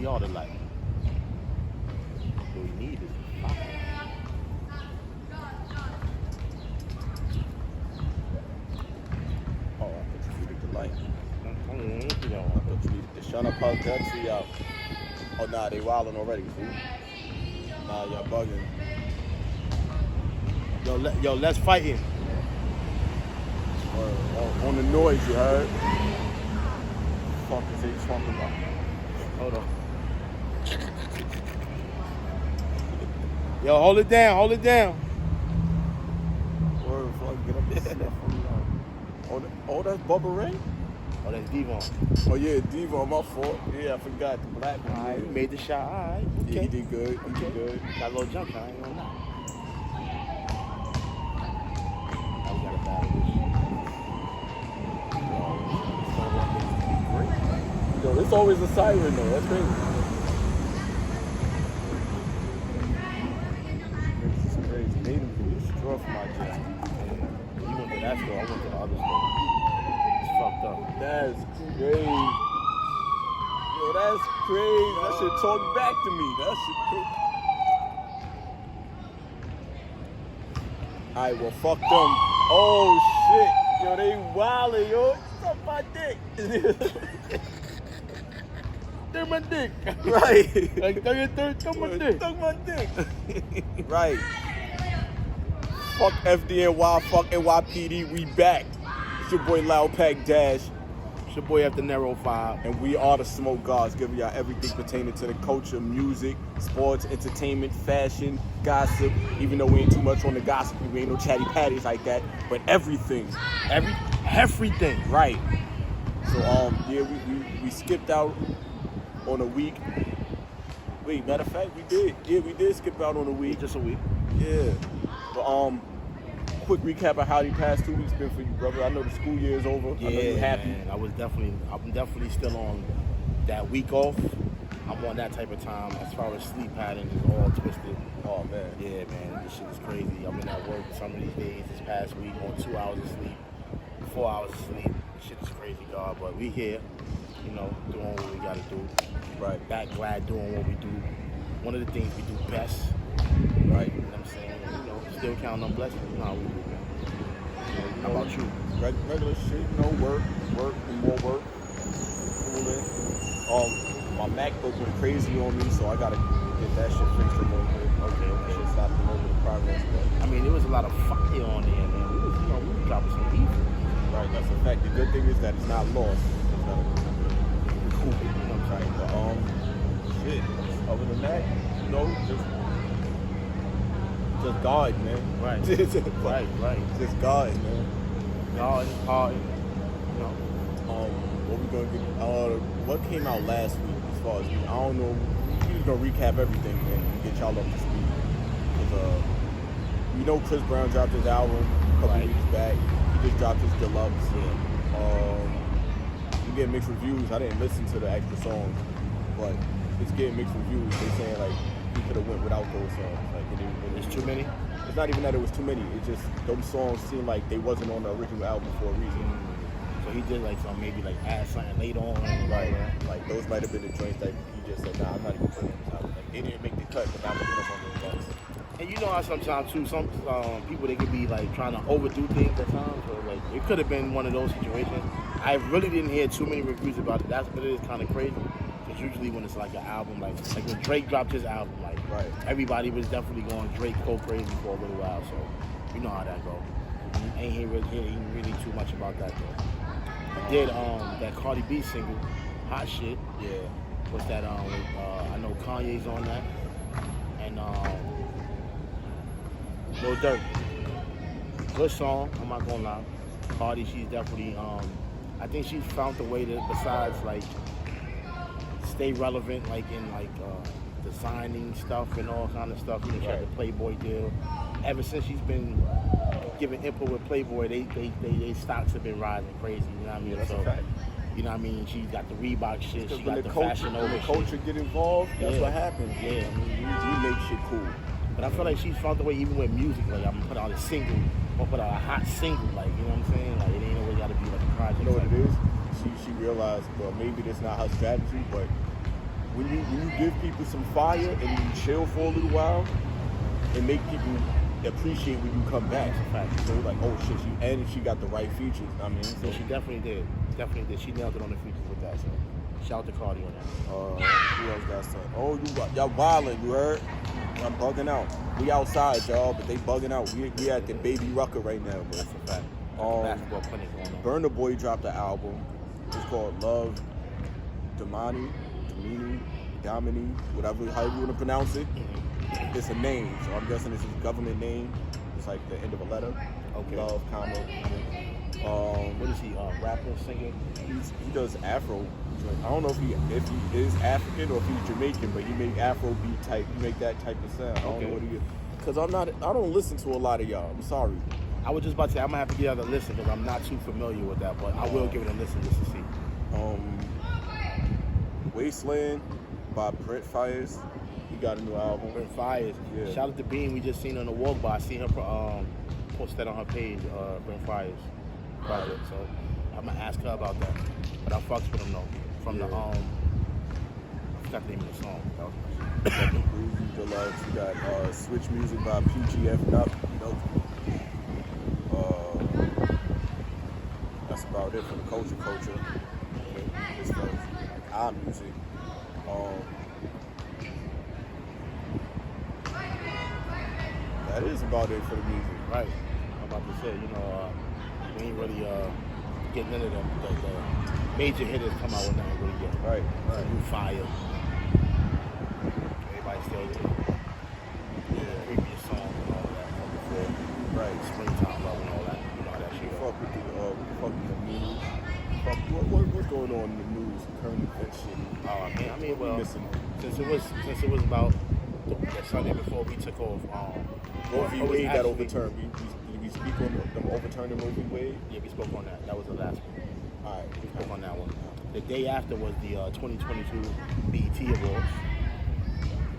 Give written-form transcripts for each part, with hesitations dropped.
We all the light. What we need is fire. Oh, I thought you needed the light. You know, I thought you needed the shut up out there. See y'all. Oh, nah, they wildin' already, see? Nah, y'all bugging. yo, let's fight him. On the noise, you heard? Fuck is he talking about? Hold on. Yo, hold it down, hold it down. Word, fuck, get up there. Oh, that's Bubba Ray? Oh, that's Devon. Oh, yeah, Devo, my fault. Yeah, I forgot the black one. All right, we made the shot. All right. Okay. Yeah, he did good. He did good. Got a little jump, I ain't gonna lie. Now we got a battle. Yo, it's always a siren, though. That's crazy. This is crazy. They didn't even destroy for my job. You went to that store, I went to the other store. It's fucked up. That's crazy. Yo, that's crazy. That shit talk back to me. That shit crazy. Alright, well, fuck them. Oh, shit. Yo, they wildin', yo. Suck my dick. They're my dick. Right. Like, throw my dick. Suck my dick. Right. Fuck FDNY, fuck NYPD, we back. It's your boy Loud Pack Dash. It's your boy after Narrow 5. And we are the Smoke Gawdz, giving y'all everything pertaining to the culture, music, sports, entertainment, fashion, gossip. Even though we ain't too much on the gossip, we ain't no chatty patties like that, but everything. Everything. Right. So yeah, we skipped out on a week. Wait, matter of fact, we did. Yeah, we did skip out on a week. Just a week. Yeah. But quick recap of how the past 2 weeks been for you, brother. I know the school year is over. Yeah, I know you're happy. man. I'm definitely still on that week off. I'm on that type of time. As far as sleep pattern is all twisted. Oh man. Yeah, man, this shit is crazy. I've been at work some of these days. This past week on 2 hours of sleep, 4 hours of sleep. This shit is crazy, God. But we here, you know, doing what we gotta do. Right. Back glad doing what we do. One of the things we do best. Right. You know what I'm saying? You know, still counting on blessings. You know how we do, man. You How know, about you? Regular shit, you know, work, and more work. Cooling. My MacBook went crazy on me, so I gotta get that shit fixed a little bit. Okay. That shit stopped a little bit of progress, but I mean, there was a lot of fire on there, man. We was dropping some heat. right, that's a fact. The good thing is that it's not lost. It's not cool. You know what I'm saying? But shit. Other than that, you know, just God, man. Right. right. Just God, man. God is hard. You know. What we gonna get? What came out last week as far as I don't know. We just gonna recap everything and get y'all up to speed. Cause we know Chris Brown dropped his album a couple weeks back. He just dropped his deluxe. Yeah. We get mixed reviews. I didn't listen to the extra songs, but it's getting mixed reviews. They saying like he could have went without those songs. Like There's too many. It's not even that it was too many. It's just those songs seem like they wasn't on the original album for a reason. So he did like some maybe like add something later on. Right. Like those might have been the joints that he just said, nah, I'm not even putting on this album. Like they didn't make the cut, but now I'm putting them on those songs. And you know how sometimes too, some people they could be like trying to overdo things at times. So like it could have been one of those situations. I really didn't hear too many reviews about it. That's what it is kind of crazy. Because usually when it's like an album, like when Drake dropped his album, like everybody was definitely going Drake go crazy for a little while. So you know how that go. Ain't hear really too much about that though. I did that Cardi B single, Hot Shit. Yeah. What's that? I know Kanye's on that, and Lil Durk. Good song. I'm not gonna lie. Cardi, she's definitely. I think she's found a way to, besides like, stay relevant, like in like designing stuff and all kind of stuff. You know, she had the Playboy deal. Ever since she's been giving input with Playboy, they stocks have been rising crazy. You know what I mean? That's so, a fact. You know what I mean? She got the Reebok shit. She got the culture, Fashion Over when the shit. culture get involved, that's what happens. Yeah. I mean, we make shit cool. But I feel like she's found the way even with music. Like I'm gonna put out a single, or put out a hot single. Like you know what I'm saying? Like it ain't always gotta be like a project. You know what it is? She realized, well, maybe that's not her strategy, but when you give people some fire and you chill for a little while, it make people appreciate when you come back. So like, oh shit, she got the right features. I mean, so she definitely did. She nailed it on the features with that. So shout out to Cardi on that. Who else got something? Oh, y'all wildin', you heard? I'm bugging out. We outside, y'all, but they bugging out. We at the Baby Rucker right now, bro. That's a fact. Basketball clinic going on. Burna Boy dropped an album. It's called Love Damini, whatever, however you want to pronounce it. Mm-hmm. It's a name, so I'm guessing it's his government name. It's like the end of a letter. Okay. Love, comma. What is he? Rapper, singer? He does Afro. I don't know if he is African or if he's Jamaican, but he make Afro beat type. He make that type of sound. I don't know what he is. Cause I don't listen to a lot of y'all. I'm sorry. I was just about to say I'm gonna have to give it a listen because I'm not too familiar with that, but I will give it a listen just to see. Wasteland by Brent Fires. He got a new album. Brent Fires. Yeah. Shout out to Bean. We just seen her on the walk by. I seen her post that on her page. Brent Fires. Private. So I'm gonna ask her about that. But I fucks with him though. From the I forgot the name of the song. You got the Groovy Deluxe. You got Switch Music by PGF. That's about it for the culture. This stuff, like our music. That is about it for the music. Right. I'm about to say, we ain't really getting into them. The major hitters come out with nothing really yet. Right. New Fire. Everybody still previous song and all that. Before. Right. Springtime Love and all that. You know how that shit Fuck with the news. What's going on in the news? Current event shit. Since it was about the Sunday before we took off. Roe v. Wade got overturned. We speak on them overturning Roe v. Wade? Yeah, we spoke on that. That was the last one. All right. We spoke on that one. The day after was the 2022 BET Awards,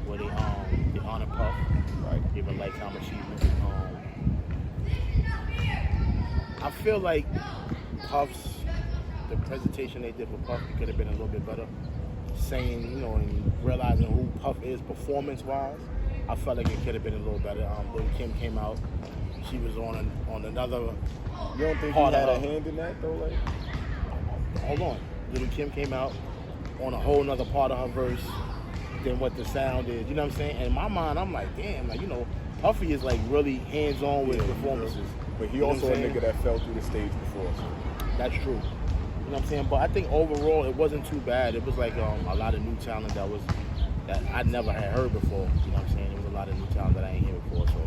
where they honor Puff, right? Give a lifetime achievement. I feel like the presentation they did for Puff could have been a little bit better. Saying, and realizing who Puff is performance-wise, I felt like it could have been a little better. Lil Kim came out. She was on another. You don't think he had a hand in that though? Like, hold on. Lil Kim came out on a whole nother part of her verse than what the sound is. You know what I'm saying? And in my mind, I'm like, damn, Puffy is like really hands-on with performances. But he also a nigga that fell through the stage before. That's true. You know what I'm saying? But I think overall it wasn't too bad. It was like a lot of new talent that I never had heard before. You know what I'm saying? It was a lot of new talent that I ain't heard before. So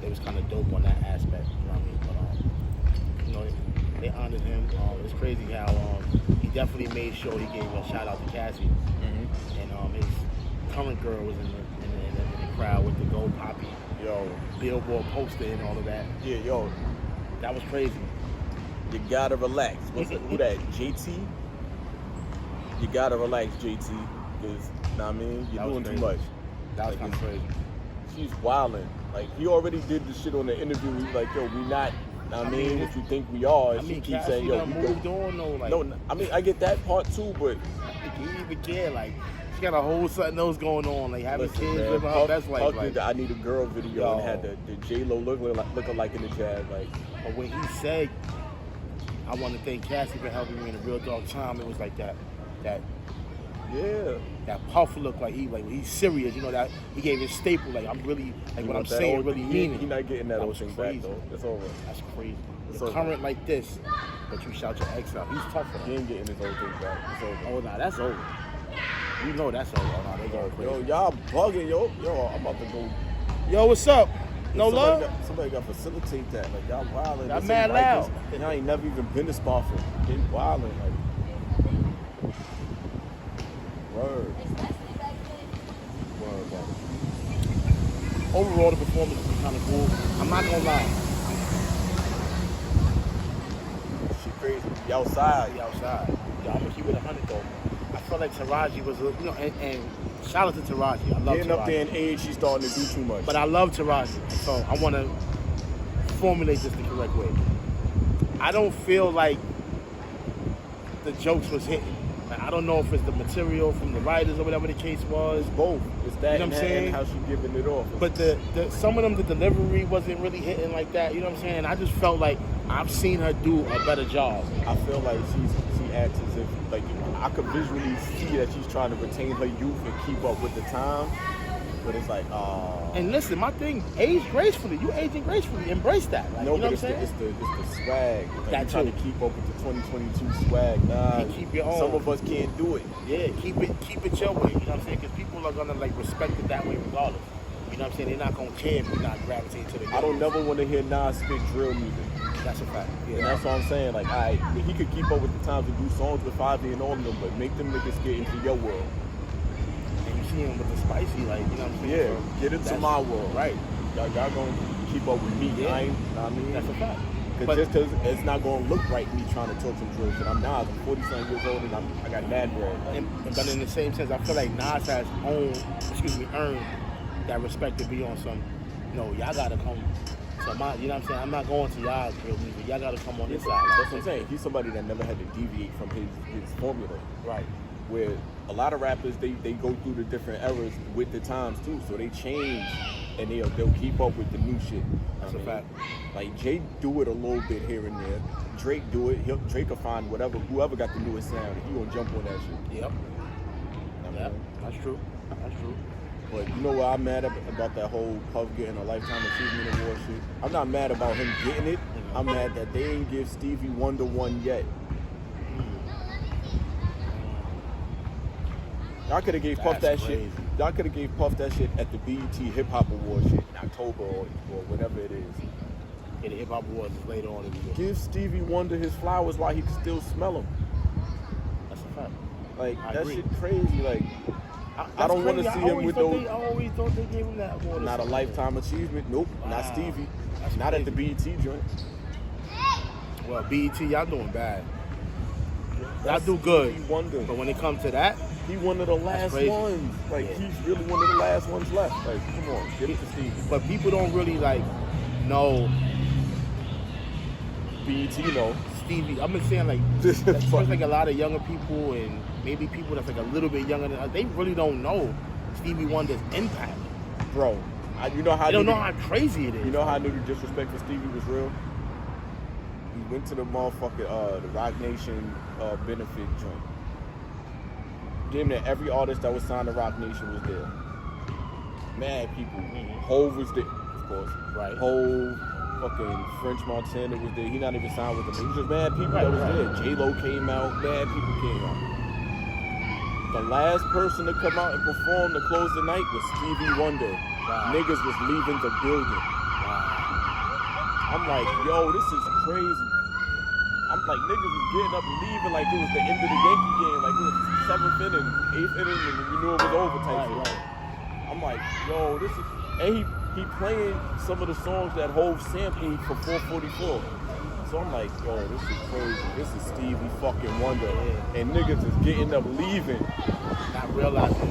it was kind of dope on that aspect. You know what I mean? But they honored him. It's crazy how he definitely made sure he gave a shout out to Cassie. Mm-hmm. And his current girl was in the crowd with the gold poppy, Billboard poster and all of that. Yeah, yo, that was crazy. You gotta relax. Who that? JT? You gotta relax, JT, because you're doing too much. That was kind of crazy. She's wildin'. Like, he already did the shit on the interview. He's like, yo, we not. What you think we are? And she keeps saying, yo, we moved on though. Like, no, I get that part too, but he didn't even care. Like, she got a whole something else going on. Like having kids, living her best life. Like, I Need a Girl video and had the J-Lo looking like in the jazz. Like, but when he said, I want to thank Cassie for helping me in a real dark time, it was like that Puff look like he's serious. That he gave his staple. Like, I'm really what I'm saying really mean it. He not getting that old thing back though. It's over. That's crazy. You're current like this, but you shout your ex out. He's tough for that. He ain't getting his old thing back. It's over. Oh nah, that's over. You know that's over. Oh, nah, they going crazy. Yo, y'all bugging, yo, I'm about to go. Yo, what's up? No love? Somebody got to facilitate that. Like, y'all wildin'. Y'all mad loud. Y'all ain't never even been to Spofford. They wildin'. Like, word. Overall, the performance was kind of cool. I'm not gonna lie. She crazy. You outside. Yo, I'm gonna keep it 100 though. I felt like Taraji was, and shout out to Taraji. I love Getting Taraji. Up there in age, she's starting to do too much. But I love Taraji, so I want to formulate this the correct way. I don't feel like the jokes was hitting. Like, I don't know if it's the material from the writers or whatever the case was. It's both. It's that, You know what I'm saying? and how she giving it off. But the some of them, the delivery wasn't really hitting like that. You know what I'm saying? I just felt like I've seen her do a better job. I feel like she acts as if, like, I could visually see that she's trying to retain her youth and keep up with the time. But it's like, And listen, my thing, age gracefully. You aging gracefully. Embrace that. Like, no, you know but what I'm saying? it's the swag. Like, That you're trying too. to keep up with the 2022 swag. Nah, You keep your own. some of us can't do it. Yeah, keep it your way. You know what I'm saying? Because people are gonna like respect it that way regardless. You know what I'm saying? They're not gonna care if you're not gravitating to the. I don't never want to hear Nas spit drill music. That's a fact. Yeah, And that's what I'm saying. Like, he could keep up with the times and do songs with 5 and all of them, but make them niggas get into your world. And you see him with the spicy, like, you know what I'm saying? Yeah, So get into that's- my world. Right. Y'all gonna keep up with me. Yeah. I ain't, know what I mean? That's a fact. Because just because it's not going to look right me trying to talk some drill shit. I'm Nas, I'm 47 years old and I got mad bread. Like, but in the same sense, I feel like Nas has earned that respect to be on some, no, y'all gotta come. So you know what I'm saying? I'm not going to y'all drill music. Y'all gotta come on this side. that's what I'm saying. He's somebody that never had to deviate from his formula. Right. Where a lot of rappers, they go through the different eras with the times too. So they change and they'll keep up with the new shit. That's a fact. Like Jay do it a little bit here and there. Drake do it. Drake will find whoever got the newest sound. He gonna jump on that shit. Yep. I Yep. mean, That's true. That's true. But you know what I'm mad about that whole Puff getting a Lifetime Achievement Award shit? I'm not mad about him getting it. I'm mad that they ain't give Stevie Wonder one yet. Y'all could have gave Puff that shit. crazy. Y'all could have gave Puff that shit at the BET Hip Hop Award shit in October or whatever it is. Yeah, the hip hop awards is later on in the year. Give Stevie Wonder his flowers while he can still smell them. That's a fact. Like, I that agree. shit crazy. Like, I don't want to see him with those. I always thought they gave him that award. Not a Lifetime Achievement. Nope. Not Wow. Stevie. That's Not at the crazy. BET joint. Well, BET, y'all doing bad. Y'all That's do good. Stevie Wonder. But when it comes to that, He one of the last crazy. ones. Like, Yeah. he's really one of the last ones left. Like, come on, give it to Stevie. but people don't really like know BET, no. Stevie. I'm just saying, like, This is there's funny. like a lot of younger people and maybe people that's like a little bit younger than us. They really don't know Stevie Wonder's impact. Bro, you know how They don't nigga- know how crazy it is. You know how nigga disrespect for Stevie was real? He went to the motherfucking the Rock Nation benefit joint. Damn near every artist that was signed to Rock Nation was there. Mad people. Hove was there, of course. Right. Hove, fucking French Montana was there. He not even signed with them. It was just mad people that was there. J-Lo came out. Mad people came out. The last person to come out and perform to close the night was Stevie Wonder. Wow. Niggas was leaving the building. I'm like, yo, this is crazy. I'm like, niggas was getting up and leaving like it was the end of the Yankee game. Like it was 7th inning, 8th inning, and you knew it was over type shit. Right. I'm like, yo, this is... And he playing some of the songs that Hove sampled for 444. So I'm like, yo, this is crazy. This is Stevie fucking Wonder. And niggas is getting up leaving. Not realizing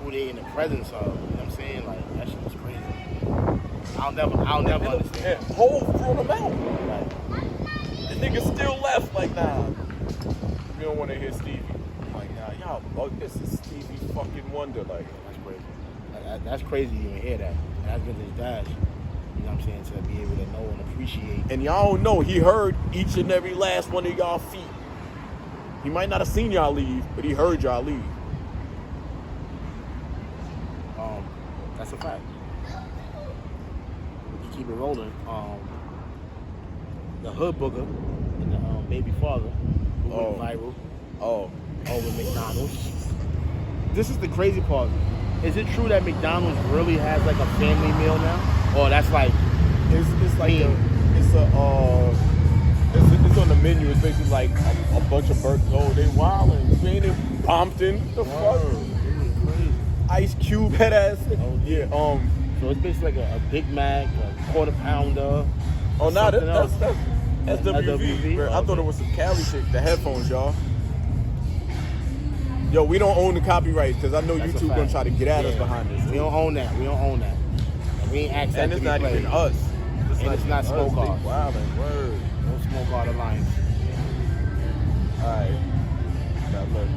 who they in the presence of. You know what I'm saying? Like, that shit was crazy. I'll never understand. And Hove brought him out. Like, The nigga still left, like, nah. We don't want to hear Stevie. I'm like, nah, y'all bug. This is Stevie fucking Wonder. Like, that's crazy. That's crazy to even hear that. That's vintage dash. You know what I'm saying? To be able to know and appreciate. and y'all don't know, he heard each and every last one of y'all feet. He might not have seen y'all leave, but he heard y'all leave. That's a fact. We keep it rolling. The Hood Booger and the Baby Father who went viral Oh, over McDonald's. This is the crazy part. Is it true that McDonald's really has like a family meal now? Or that's like it's like mean. it's on the menu. It's basically like a bunch of burgers. Oh, they wildin'. Man, in Compton. The fuck? crazy. Ice Cube head ass. Oh, Yeah. So it's basically like a Big Mac, a quarter pounder. Oh, nah, something else. that's SWV. SWV? I thought it was some Cali shit. The headphones, y'all. Yo, we don't own the copyright because I know That's a YouTube fact. gonna try to get at us Yeah. behind this. We don't own that. We don't own that. And we ain't asked that And to it's be not played. even us. And it's not Smoke us. Art. Wildin', word. No Smoke Art Alliance. All right. Now look.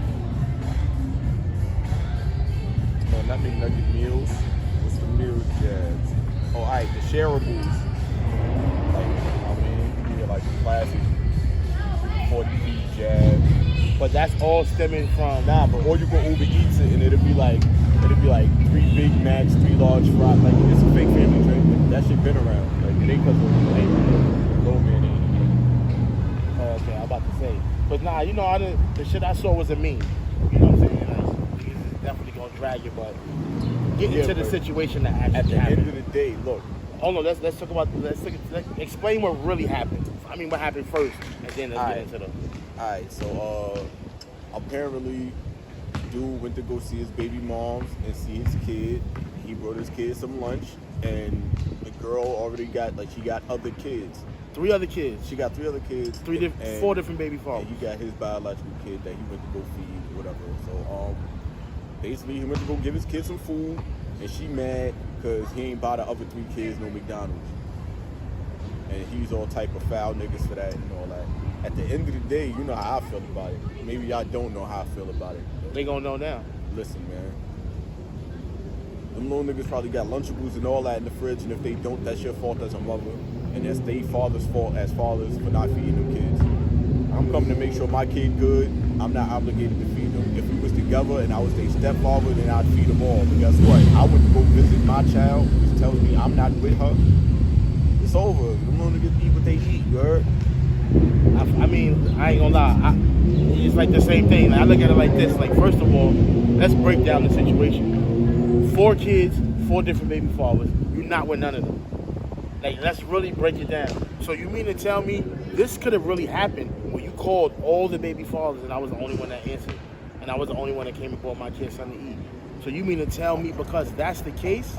No, not McNugget meals. What's the meals, Jazz? Oh, alright, the shareables. Like, I mean, you get like the classic 40p Jazz. But that's all stemming from Nah, but or you go Uber Eats it and it'll be like 3 Big Macs, 3 large fries. Like it's a fake family drink. But that shit been around. Like it ain't because of low man ain't. Oh, okay, I'm about to say. But nah, you know, the shit I saw was a meme. You know what I'm saying? Like, it's definitely gonna drag you, but get into the situation that actually At the happened. end of the day, look. Hold on, let's talk about let's explain what really happened. I mean, what happened first, and then let's get into the. Alright, so apparently, dude went to go see his baby moms and see his kid. He brought his kid some lunch, and the girl already got she got other kids. 3 other kids. She got 3 other kids. 4 different baby fathers. And he got his biological kid that he went to go feed or whatever. So basically he went to go give his kid some food, and she mad because he ain't buy the other 3 kids no McDonald's. And he's all type of foul niggas for that and all that. At the end of the day, you know how I feel about it. Maybe y'all don't know how I feel about it. They gonna know now. Listen, man. Them little niggas probably got Lunchables and all that in the fridge, and if they don't, that's your fault as a mother. And that's their father's fault as fathers for not feeding them kids. I'm coming to make sure my kid good. I'm not obligated to feed them. If we was together and I was their stepfather, then I'd feed them all. But guess what? I went to go visit my child, who's telling me I'm not with her. It's over. Them little niggas eat what they eat, you heard? I mean, I ain't gonna lie. It's like the same thing. Like, I look at it like this. Like, first of all, let's break down the situation. 4 kids, 4 different baby fathers. You're not with none of them. Like, let's really break it down. So you mean to tell me this could have really happened when you called all the baby fathers and I was the only one that answered, and I was the only one that came and brought my kid something to eat? So you mean to tell me because that's the case?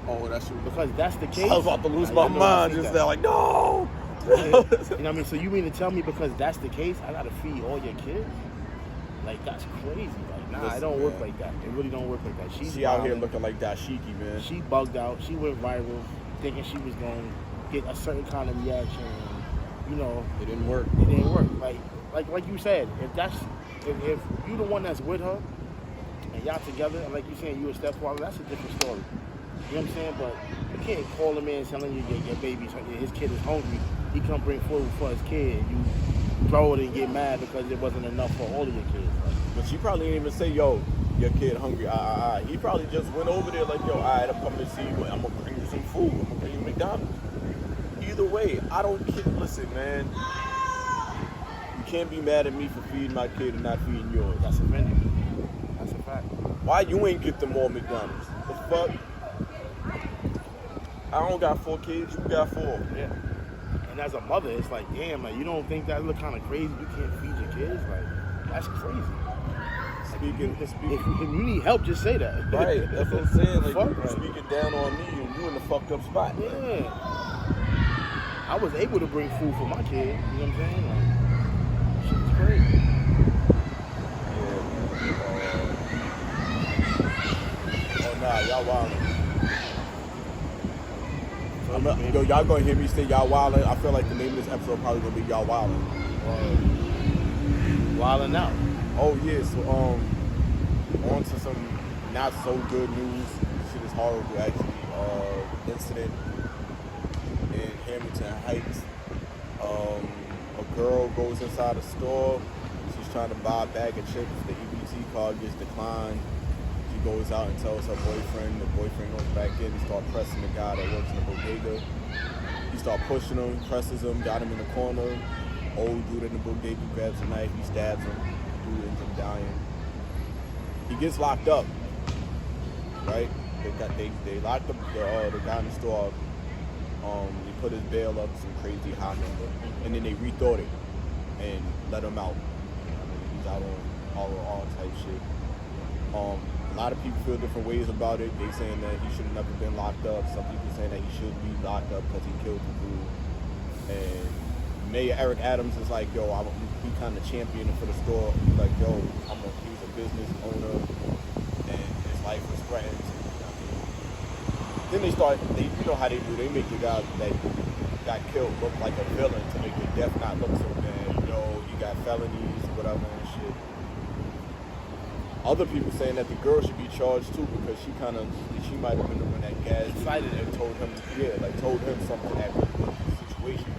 Oh, that's true. Because that's the case? I was about to lose my mind just there, like, no! You know what I mean? So you mean to tell me because that's the case, I gotta feed all your kids? Like, that's crazy. Like, nah, Listen, it don't man. work like that. It really don't work like that. She out here looking like dashiki, man. She bugged out. She went viral, thinking she was going to get a certain kind of reaction. And, you know, It didn't work. it didn't work. Like you said, if you the one that's with her and y'all together, and like you saying you a stepfather, that's a different story. You know what I'm saying? But you can't call him in telling you your baby's his kid is hungry. He come bring food for his kid, and you throw it and get mad because it wasn't enough for all of your kids. But she probably didn't even say, yo, your kid hungry, He probably just went over there like, yo, all right, I'm coming to see you. I'm going to bring you some food. I'm going to bring you McDonald's. Either way, I don't care. Listen, man. You can't be mad at me for feeding my kid and not feeding yours. That's offending. That's a fact. Why you ain't get them all McDonald's? The fuck? I don't got 4 kids. You got 4. Yeah. And as a mother, it's like, damn, like, you don't think that look kind of crazy? You can't feed your kids? Like, that's crazy. If you need help, just say that. Right, that's what I'm saying. Like, Fuck, you right. speaking down on me and you in the fucked up spot. Yeah. I was able to bring food for my kid. You know what I'm saying? Like, shit's crazy. Oh, nah, y'all wildin'. Yo, y'all gonna hear me say y'all wildin'. I feel like the name of this episode probably gonna be y'all wildin'. Wildin' out. Oh yeah, so on to some not so good news. Shit is horrible actually. Incident in Hamilton Heights. A girl goes inside a store. She's trying to buy a bag of chips. The EBT card gets declined. She goes out and tells her boyfriend. The boyfriend goes back in and starts pressing the guy that works in the bodega. He starts pushing him, presses him, got him in the corner. Old dude in the bodega grabs a knife, he stabs him. Dude ends up dying. He gets locked up, right? They locked up the guy in the store. They put his bail up to some crazy high number, and then they rethought it and let him out. He's out on all type shit. A lot of people feel different ways about it. They saying that he should have never been locked up. Some people saying that he should be locked up because he killed the dude. And Mayor Eric Adams is like, yo, he kind of championing for the store. He's like, yo, he's a business owner, and his life was threatened. Then they you know how they do. They make the guy that got killed look like a villain to make the death not look so bad. You know, he got felonies, whatever and shit. Other people saying that the girl should be charged too because she might have been the one that Excited and told him something that really the situation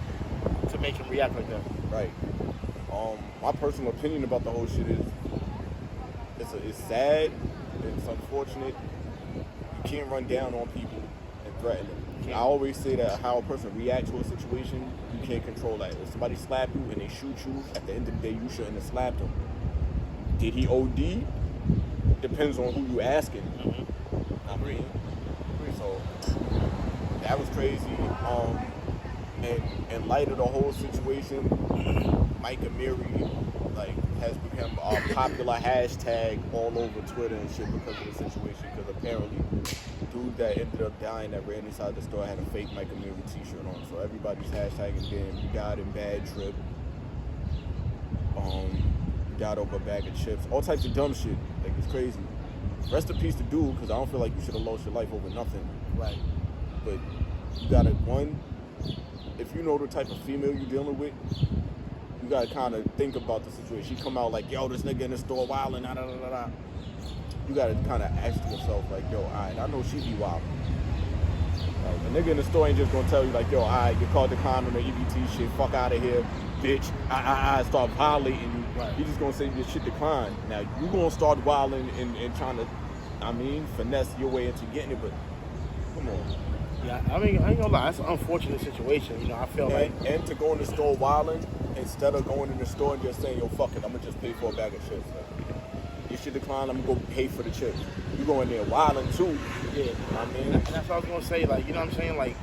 to make him react like that. Right. My personal opinion about the whole shit is it's sad, it's unfortunate. You can't run down on people and threaten them. I always say that how a person reacts to a situation, you can't control that. If somebody slap you and they shoot you, at the end of the day, you shouldn't have slapped him. Did he OD? Depends on who you asking. I mean, so that was crazy. And in light of the whole situation, Mike Amiri has become a popular hashtag all over Twitter and shit because of the situation. Because apparently, dude that ended up dying that ran inside the store had a fake Mike Amiri t-shirt on. So everybody's hashtagging damn, you died in bad trip. Died over a bag of chips. All types of dumb shit. Like, it's crazy. Rest in peace to dude, because I don't feel like you should have lost your life over nothing. Right. But you gotta, if you know the type of female you're dealing with, you gotta kind of think about the situation. She come out like, yo, this nigga in the store wildin', da da da da. You gotta kind of ask yourself, like, yo, alright, I know she be wildin'. Like, a nigga in the store ain't just gonna tell you, like, yo, alright, you called the condom or EBT shit, fuck out of here, bitch. I start violating you. Right. He just gonna say your shit declined. Now, you gonna start wilding and trying to, finesse your way into getting it, but come on. Yeah, I mean, I ain't gonna lie, that's an unfortunate situation. You know, I feel and to go in the store wilding instead of going in the store and just saying, yo, fuck it, I'm gonna just pay for a bag of chips. Like, your shit declined, I'm gonna go pay for the chips. You go in there wilding too. Yeah. And that's what I was gonna say, like, you know what I'm saying? Like,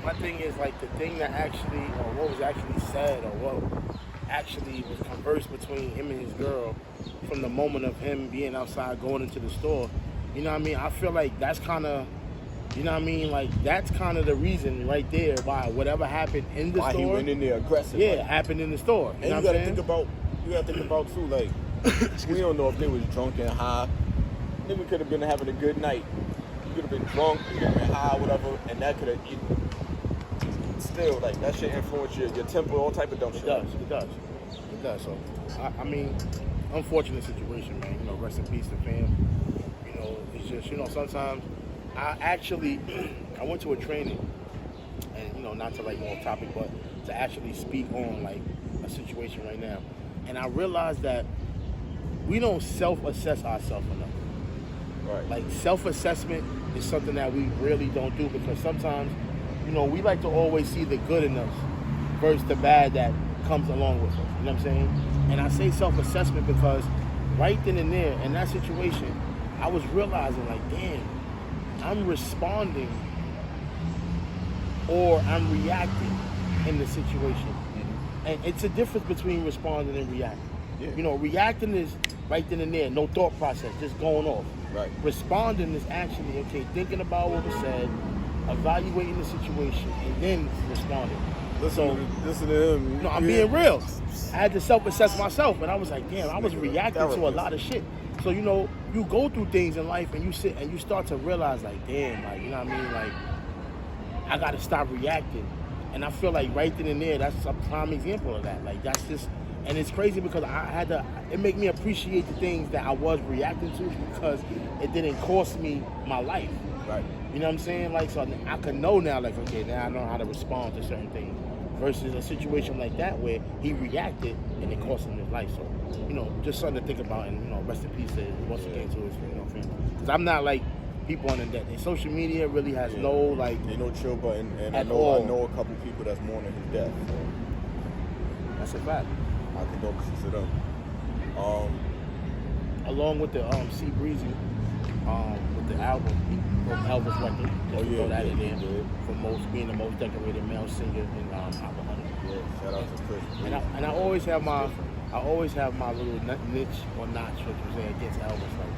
my thing is, like, the thing that actually, or what was actually said, or what actually was conversed between him and his girl from the moment of him being outside going into the store, you know what I mean? I feel like that's kind of, you know what I mean? Like, that's kind of the reason right there why whatever happened in the store. Why he went in there aggressive. Yeah, happened in the store. You know and you gotta think about too, like, we don't know if they was drunk and high. Nigga could have been having a good night. You could have been drunk, you could have been high, whatever, and that could have still, like, that shit influence your temper, all type of dumb shit. It does. So, I mean, unfortunate situation, man. You know, rest in peace to fam. You know, it's just, you know, sometimes I went to a training, and, you know, not to, like, go off topic, but to actually speak on, like, a situation right now. And I realized that we don't self-assess ourselves enough. Right. Like, self-assessment is something that we really don't do, because sometimes, you know, we like to always see the good in us versus the bad that comes along with us. You know what I'm saying? And I say self-assessment because right then and there, in that situation, I was realizing, like, damn, I'm responding or I'm reacting in the situation. And it's a difference between responding and reacting. Yeah. You know, reacting is right then and there, no thought process, just going off. Right. Responding is actually, okay, thinking about what was said, evaluating the situation, and then responding. Listen to him. No, I'm being real. I had to self-assess myself, and I was like, damn, I was reacting to a lot of shit. So, you know, you go through things in life, and you sit and you start to realize, like, damn, like, you know what I mean? Like, I got to stop reacting. And I feel like right then and there, that's a prime example of that. Like, that's just, and it's crazy because it made me appreciate the things that I was reacting to because it didn't cost me my life. Right. You know what I'm saying? Like, so I can know now, like, okay, now I know how to respond to certain things versus a situation like that where he reacted and it cost him his life. So, you know, just something to think about, and, you know, rest in peace once again to his, you know, family. Because I'm not like people on the death. And social media really has no, like, ain't no chill button, and I all. know a couple people that's mourning his death. So that's a fact. My condolences to them. Along with the C Breezy, with the album from Elvis record, just throw that in there for being the most decorated male singer in Hot 100. Yeah, shout out to Chris. And I always have my little niche or notch, what you say, against Elvis. Like,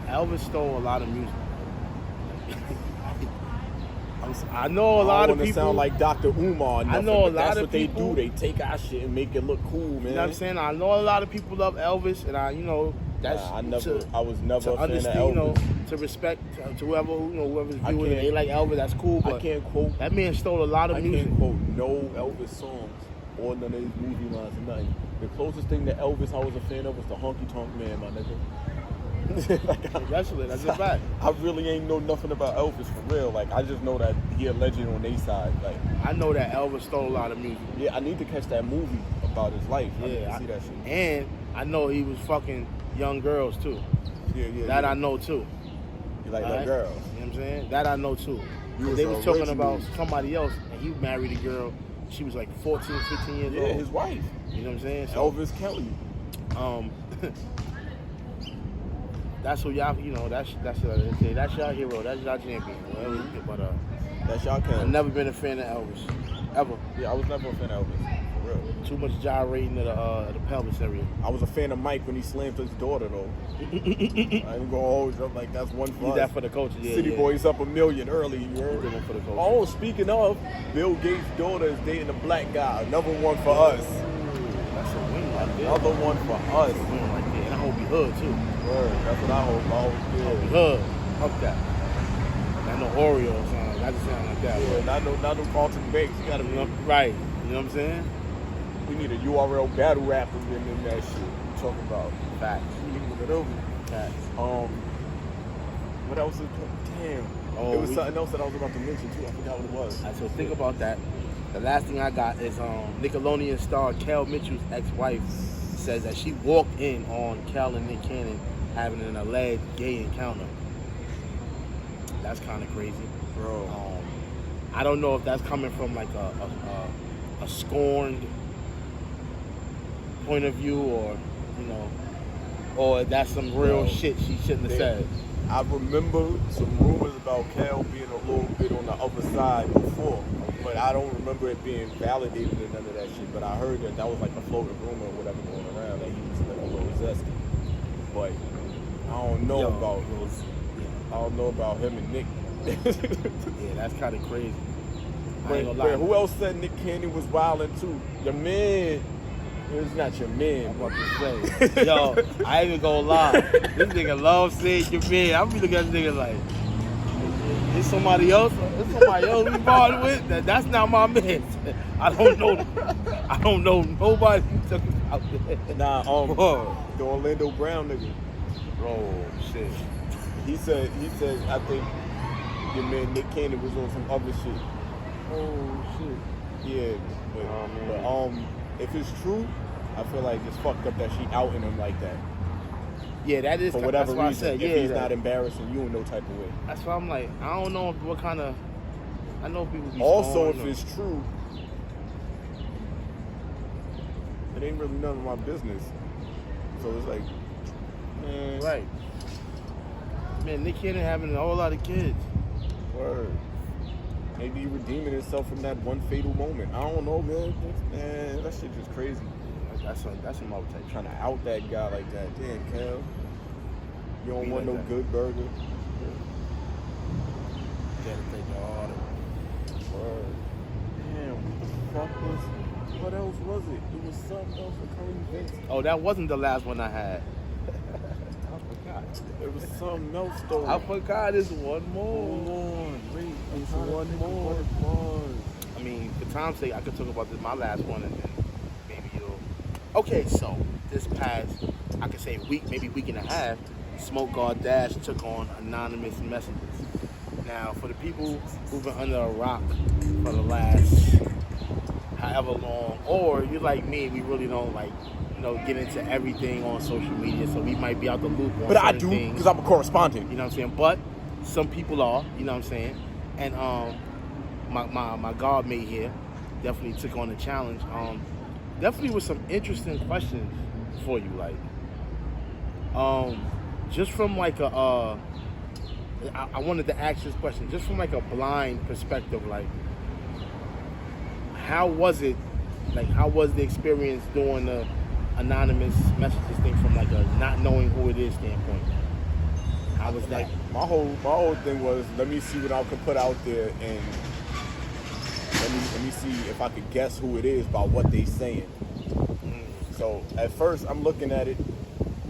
Elvis stole a lot of music. I know a lot of people sound like Dr. Umar. I know a lot that's of what people. They do. They take our shit and make it look cool, man. You know what I'm saying? I know a lot of people love Elvis, and that's I was never a fan of Elvis. You know, to respect to whoever's viewing it, they like Elvis. That's cool. But I can't quote. That man stole a lot of music. I can't quote no Elvis songs or none of his movie lines or nothing. The closest thing to Elvis I was a fan of was the Honky Tonk Man, my nigga. Like, That's a fact. I really ain't know nothing about Elvis for real. Like, I just know that he a legend on their side. Like, I know that Elvis stole a lot of music. yeah, I need to catch that movie about his life. I need Yeah, to see that shit. And I know he was fucking young girls too. Yeah. That I know too. You like All that right? girl? You know what I'm saying? That I know too. You They was was talking original. about somebody else, and he married a girl. She was like 14, 15 years Yeah, old. his wife, You know what I'm saying? So, Elvis Kelly. that's who y'all. You know, that's y'all hero. That's y'all champion. But That's y'all I've can. never been a fan of Elvis, ever. Yeah, I was never a fan of Elvis. For real. Too much gyrating of the pelvis area. I was a fan of Mike when he slammed his daughter though. I ain't gonna hold up like that's one for Need us. that for the culture. Yeah, City yeah. Boys up $1 million early. You Need heard? that for the culture. Oh, speaking of, Bill Gates' daughter is dating a black guy. Another one for us. That's a win right there. Another one for us. That's a win right there. And I hope he hood too. Word. That's what I hope. I always Hope he did. hood. Fuck that. I know Oreo sound. That just sound like that. Yeah, not no Carlton Banks. You gotta You be. know, right. You know what I'm saying? We need a URL battle rapper in that shit. We talking about. Facts. We need to over. Facts. What else is damn? Oh, It was something else that I was about to mention too. I forgot what it was. All right, so think about that. The last thing I got is Nickelodeon star Kel Mitchell's ex-wife says that she walked in on Kel and Nick Cannon having an alleged gay encounter. That's kind of crazy. Bro. I don't know if that's coming from like a scorned point of view, or you know, or that's some real Bro, shit she shouldn't have said. I remember some rumors about Cal being a little bit on the other side before, but I don't remember it being validated or none of that shit. But I heard that was like a floating rumor or whatever going around that he was like a little zesty. But I don't know about those. I don't know about him and Nick. Yeah, that's kind of crazy. I ain't But gonna lie. who else said Nick Cannon was wildin' too? Your man. It's not your man. I'm about to say, yo, I ain't even gonna lie. This nigga love saying your man. I'm be looking at this nigga like, it's somebody else. It's somebody else we bought with. That's not my man. I don't know nobody talking about that. Nah, Bro. the Orlando Brown nigga. Bro, shit. He said, I think your man Nick Cannon was on some other shit. Oh shit. Yeah, but if it's true, I feel like it's fucked up that she outing him like that. Yeah, that is For whatever that's why reason, I said, if yeah, he's that- not embarrassing you in no type of way. That's why I'm like, I don't know what kind of. I know people be Also, if scorned or- it's true, it ain't really none of my business. So it's like, man, right. Man, Nick Cannon having a whole lot of kids. word. Maybe he redeeming himself from that one fatal moment. I don't know, man. Man, that shit just crazy. That's some other type. Trying to out that guy like that. Damn, Cal. You don't Be want like no that. good burger. Dedicate your order. Word. Damn, what else was it? It was something else for Curry Vince. Oh, that wasn't the last one I had. I forgot. It was something else though. I forgot. There's one more. Hold on, wait. There's I'm trying to one think of more. what it was. I mean, for time's sake, I could talk about this, my last one, and then maybe you'll. Okay, so this past, I could say week, maybe week and a half, Smoke God Dash took on anonymous messages. Now, for the people who've been under a rock for the last however long, or you're like me, we really don't like, get into everything on social media, so we might be out the loop on But I certain do, things. because I'm a correspondent. You know what I'm saying? But some people are, you know what I'm saying? And my guard mate here definitely took on the challenge. Definitely with some interesting questions for you, like just from like I wanted to ask this question just from like a blind perspective, like how was the experience doing the anonymous messages thing from like a not knowing who it is standpoint? How was that? My whole thing was, let me see what I can put out there, and let me see if I could guess who it is by what they saying. So at first I'm looking at it,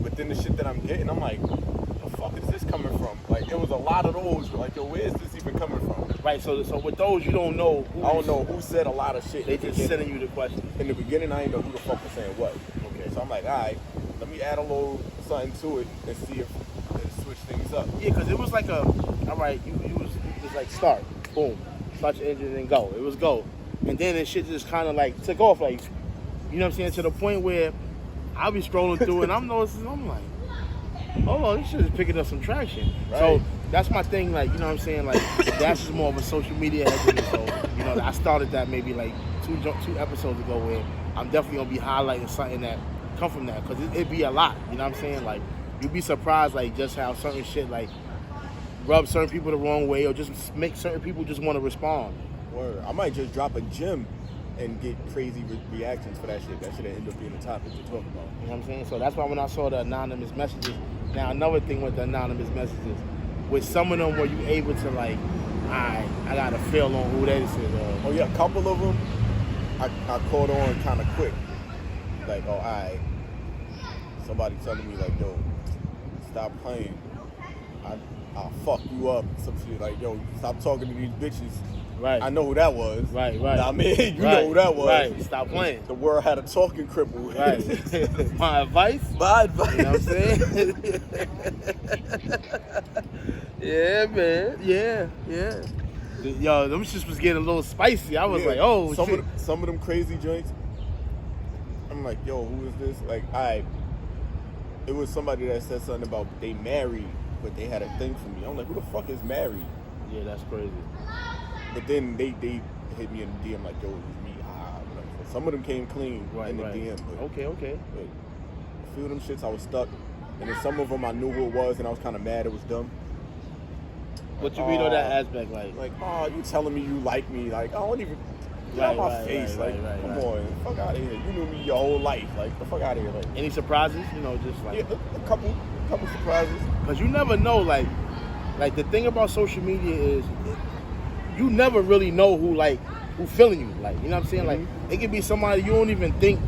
but then the shit that I'm getting, I'm like, the fuck is this coming from? Like, it was a lot of those. Like, yo, where is this even coming from? Right, so with those you don't know who I don't know who said a lot of shit. They just sending you the question. In the beginning, I didn't know who the fuck was saying what. Okay, so I'm like, all right, let me add a little something to it and see if what's up. Yeah, because it was like all right, it was like start, boom, start your engine and go. It was go. And then this shit just kind of like took off, like, you know what I'm saying, to the point where I'll be scrolling through and I'm noticing, I'm like, hold on, this shit is picking up some traction. Right. So that's my thing, like, you know what I'm saying, like, that's just more of a social media head. So, you know, I started that maybe like two episodes ago where I'm definitely going to be highlighting something that come from that, because it'd be a lot, you know what I'm saying? Like, you'd be surprised, like, just how certain shit, like, rub certain people the wrong way or just make certain people just want to respond. Word. I might just drop a gem and get crazy reactions for that shit. That should end up being a topic to talk about. You know what I'm saying? So that's why when I saw the anonymous messages, now another thing with the anonymous messages, with some of them were you able to like, I got a feel on who that is. Oh yeah, a couple of them I caught on kind of quick. Like, oh, somebody telling me like, yo, stop playing. I'll fuck you up. Some shit like, yo, stop talking to these bitches. Right. I know who that was. Right. I mean, you know who that was. Right. Stop playing. The world had a talking cripple. Right. My advice? My advice. You know what I'm saying? Yeah, man. Yeah. Yo, them shits was getting a little spicy. I was like, oh, shit. Some of them crazy joints. I'm like, yo, who is this? Like, it was somebody that said something about they married, but they had a thing for me. I'm like, who the fuck is married? Yeah, that's crazy. But then they hit me in the DM like, yo, it was me. Whatever. So some of them came clean in the DM. But, okay. But a few of them shits, I was stuck. And then some of them, I knew who it was, and I was kind of mad it was dumb. What you mean on that aspect? Like, oh, you telling me you like me? Like, I don't even get out my face. Come on, fuck out of here. You knew me your whole life. Like, the fuck out of here. Like, any surprises? You know, just like a couple surprises. Because you never know. Like the thing about social media is, you never really know who feeling you. Like, you know what I'm saying? Mm-hmm. Like, it could be somebody you don't even think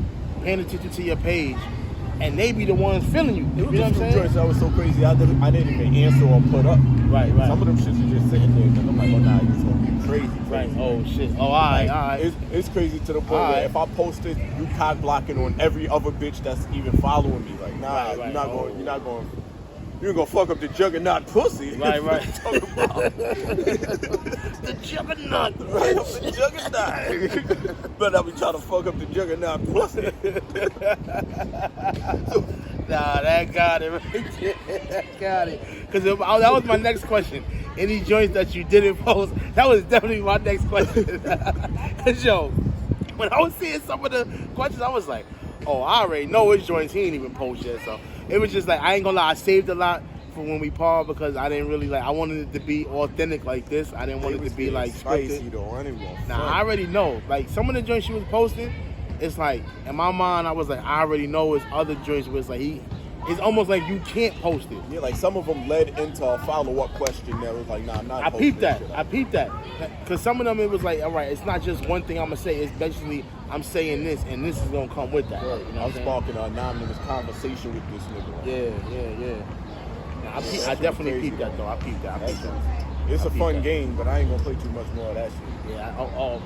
paying attention to your page, and they be the ones feeling you. You know what I'm saying? That was so crazy. I didn't even answer or put up. Right. Some of them shits are just sitting there, and I'm like, oh nah, it's gonna be crazy. Right. Oh shit. Oh, all right. It's crazy to the point where if I post it, you cock blocking on every other bitch that's even following me. Like, nah, you're not going. You're gonna fuck up the juggernaut pussy. Right. What you talking about? The juggernaut. Right, the juggernaut. But I be trying to fuck up the juggernaut pussy. Nah, that got it right there. That got it. Because that was my next question. Any joints that you didn't post? That was definitely my next question. Because, yo, when I was seeing some of the questions, I was like, oh, I already know which joints he ain't even post yet. So it was just like, I ain't gonna lie, I saved a lot for when we parred because I didn't really I wanted it to be authentic like this. I didn't want it to be like spicy scripted. though. I didn't want Nah, I already know. Like, some of the joints she was posting, it's like, in my mind, I was like, I already know it's other joints where it's like, it's almost like you can't post it. Yeah, like some of them led into a follow-up question that was like, nah, I'm not I posting peeped that. shit. I peeped that. Because some of them, it was like, all right, it's not just one thing I'm going to say. It's basically, I'm saying this, and this is going to come with that. Right. You know I'm sparking an anonymous conversation with this nigga. Yeah. Nah, I definitely peeped that, though. I peeped that. It's a fun game, but I ain't going to play too much more of that shit. Yeah,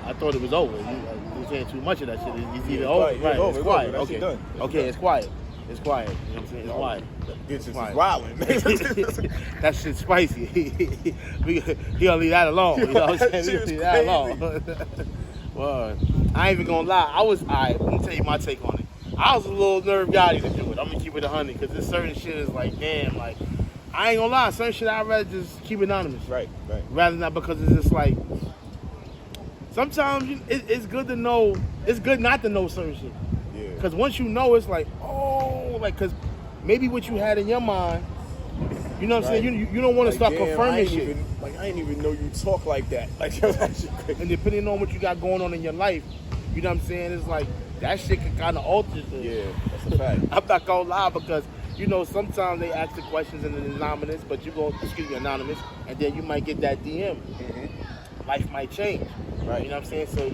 I thought it was over. You saying too much of that shit. It's either over. Right, It's quiet. That shit done. Okay, it's quiet. It's quiet. You know what I'm saying? It's quiet. Bitch is wildin'. That shit's spicy. He gonna leave that alone. You know what I'm saying? He gonna leave that alone. Well, I ain't even gonna lie. Alright, let me tell you my take on it. I was a little nerve-gotty to do it. I'm gonna keep it 100 because this certain shit is like, damn, like, I ain't gonna lie. Certain shit I'd rather just keep anonymous. Right. Rather than that, because it's just like, sometimes it's good to know. It's good not to know certain shit. Yeah. Because once you know, it's like, because maybe what you had in your mind, you know what I'm saying? You don't want to start confirming shit. I didn't even know you talk like that. Like, that shit crazy. And depending on what you got going on in your life, you know what I'm saying? It's like, that shit can kind of alter things. Yeah, that's a fact. I'm not going to lie because, you know, sometimes they ask the questions in the anonymous, but anonymous, and then you might get that DM. Mm-hmm. Life might change. Right. You know what I'm saying? So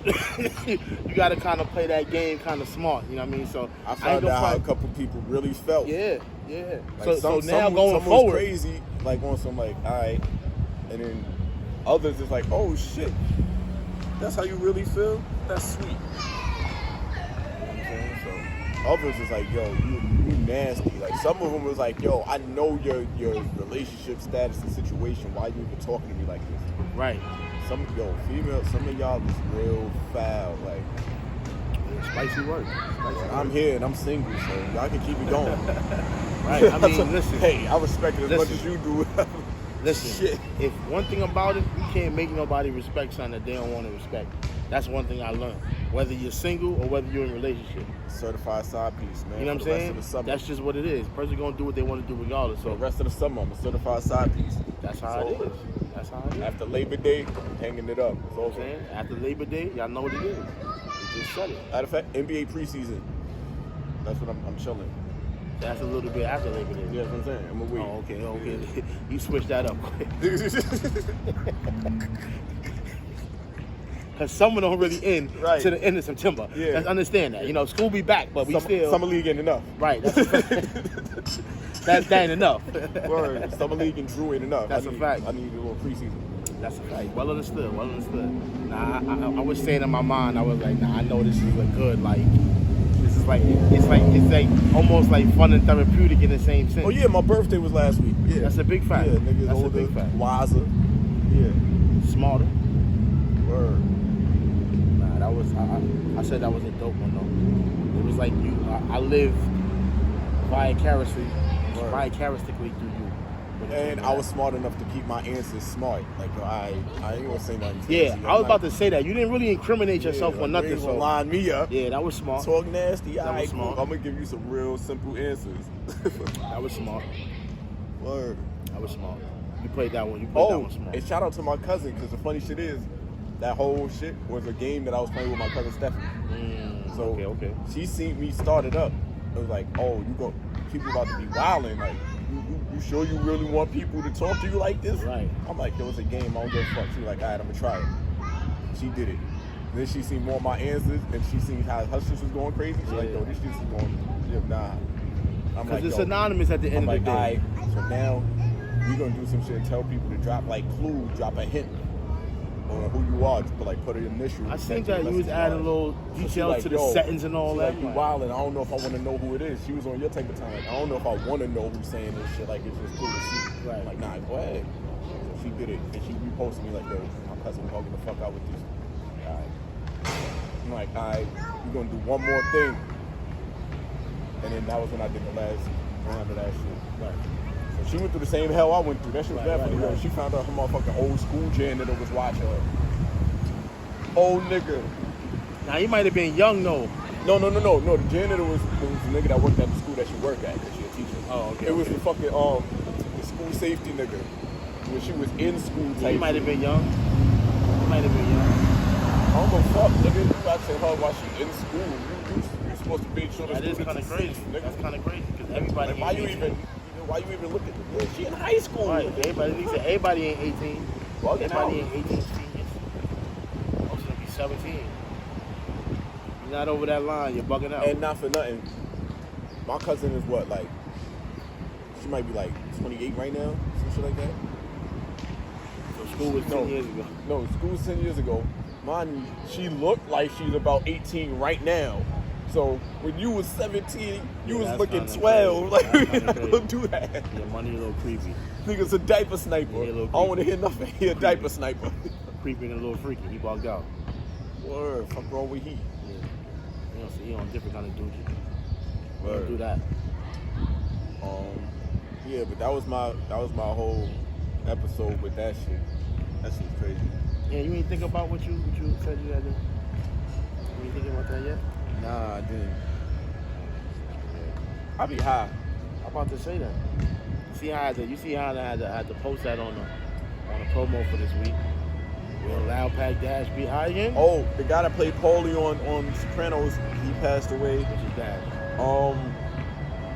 you got to kind of play that game kind of smart. You know what I mean? So I found out how a couple people really felt. Yeah. Like so now going forward, crazy, like on some like, all right, and then others is like, oh shit, that's how you really feel. That's sweet. You know what I'm saying? So others is like, yo, you nasty. Like some of them was like, yo, I know your relationship status and situation. Why you even talking to me like this? Right. Some of y'all is real foul. Like spicy work. I'm here and I'm single, so y'all can keep it going. Right. I mean, listen. Hey, I respect it as much as you do. Listen, Shit. If one thing about it, you can't make nobody respect something that they don't want to respect. That's one thing I learned. Whether you're single or whether you're in a relationship. Certified side piece, man. You know what I'm saying? That's just what it is. Person gonna do what they want to do regardless. So the rest of the summer, I'm a certified side piece. That's how it is. That's how it is. After Labor Day, I'm hanging it up. You know what I'm saying? After Labor Day, y'all know what it is. You just said it. Matter of fact, NBA preseason. That's what I'm chilling. That's a little bit after Labor Day. Yeah, that's what I'm saying. I'm gonna wait. Oh, okay. Yeah. You switched that up quick. Because summer don't really end to the end of September. Yeah. Let's understand that. You know, school be back, but we still... Summer League ain't enough. Right. That ain't enough. Word. Summer League and Drew ain't enough. That's a fact. I need a little preseason. That's a fact. Well understood. Nah, I was saying in my mind, I was like, nah, I know this is a good, like... This is like, it's like almost like fun and therapeutic in the same sense. Oh yeah, my birthday was last week. Yeah. That's a big fact. Yeah, niggas That's older, a big fact. wiser. Yeah. Smarter. Word. Nah, I said that was a dope one though. It was like I live vicariously through you. And I was smart enough to keep my answers smart. Like I ain't gonna say nothing. Yeah, I was about to say that. You didn't really incriminate yourself on nothing. You ain't gonna line me up. Yeah, that was smart. Talk nasty. That was smart. I'm gonna give you some real simple answers. That was smart. Word. That was smart. You played that one. You played that one smart. And shout out to my cousin, because the funny shit is, that whole shit was a game that I was playing with my cousin Stephanie. So okay. She seen me start it up. It was like, oh, people about to be wilding. Like, you sure you really want people to talk to you like this? Right. I'm like, there was a game, I don't give a fuck. She was like, all right, I'm gonna try it. She did it. Then she seen more of my answers, and she seen how her shit was going crazy. She's like, yo, this shit is going, nah. Because it's anonymous at the end of the day. All right, so now we're gonna do some shit and tell people to drop like clues, drop a hint on who you are, but like put an initial. I think that you was adding little details to the settings and all that. Like, you wildin', I don't know if I want to know who it is. She was on your type of time. Like, I don't know if I want to know who's saying this shit. Like, it's just cool to see. Right. Like, nah, go ahead. So she did it, and she reposted me like, yo, my cousin walking the fuck out with this. All right. I'm like, all right, we're gonna do one more thing. And then that was when I did the last round of that shit. Right. So she went through the same hell I went through. That shit was definitely right. She found out her motherfucking old school janitor was watching her. Old nigga. Now, he might have been young, though. No. The janitor was the nigga that worked at the school that she worked at. That she a teacher. Oh, okay. It was the fucking the school safety nigga when she was in school. He might have been young. I don't give a fuck, nigga. You watching her while she in school. You supposed to make sure that is kind of crazy. That's kind of crazy because everybody. Like, why you even look at this? She in high school. Right. Everybody ain't 18. Well, everybody ain't 18 seniors. Most of them be 17. You're not over that line. You're bugging out. And not for nothing. My cousin is what, like? She might be like 28 right now, some shit like that. So school was 10 years ago. No, school was 10 years ago. Mine, she looked like she's about 18 right now. So when you was 17, you was looking 12. Like, we not gonna do that. Your money a little creepy. Nigga's a diaper sniper. I don't want to hear nothing. He a diaper sniper. Creepy and a little freaky. He bugged out. Word. Fuck wrong with he. Yeah. You know, so he on different kind of duty. Word. Do that. Yeah, but that was my whole episode with that shit. That shit's crazy. Yeah, you ain't think about what you said you had to. You ain't thinking about that yet? Nah, I didn't. I be high. I'm about to say that. You see how I had to post that on the promo for this week. Will Loud Pack Dash be high again? Oh, the guy that played Paulie on Sopranos, he passed away. Which is bad.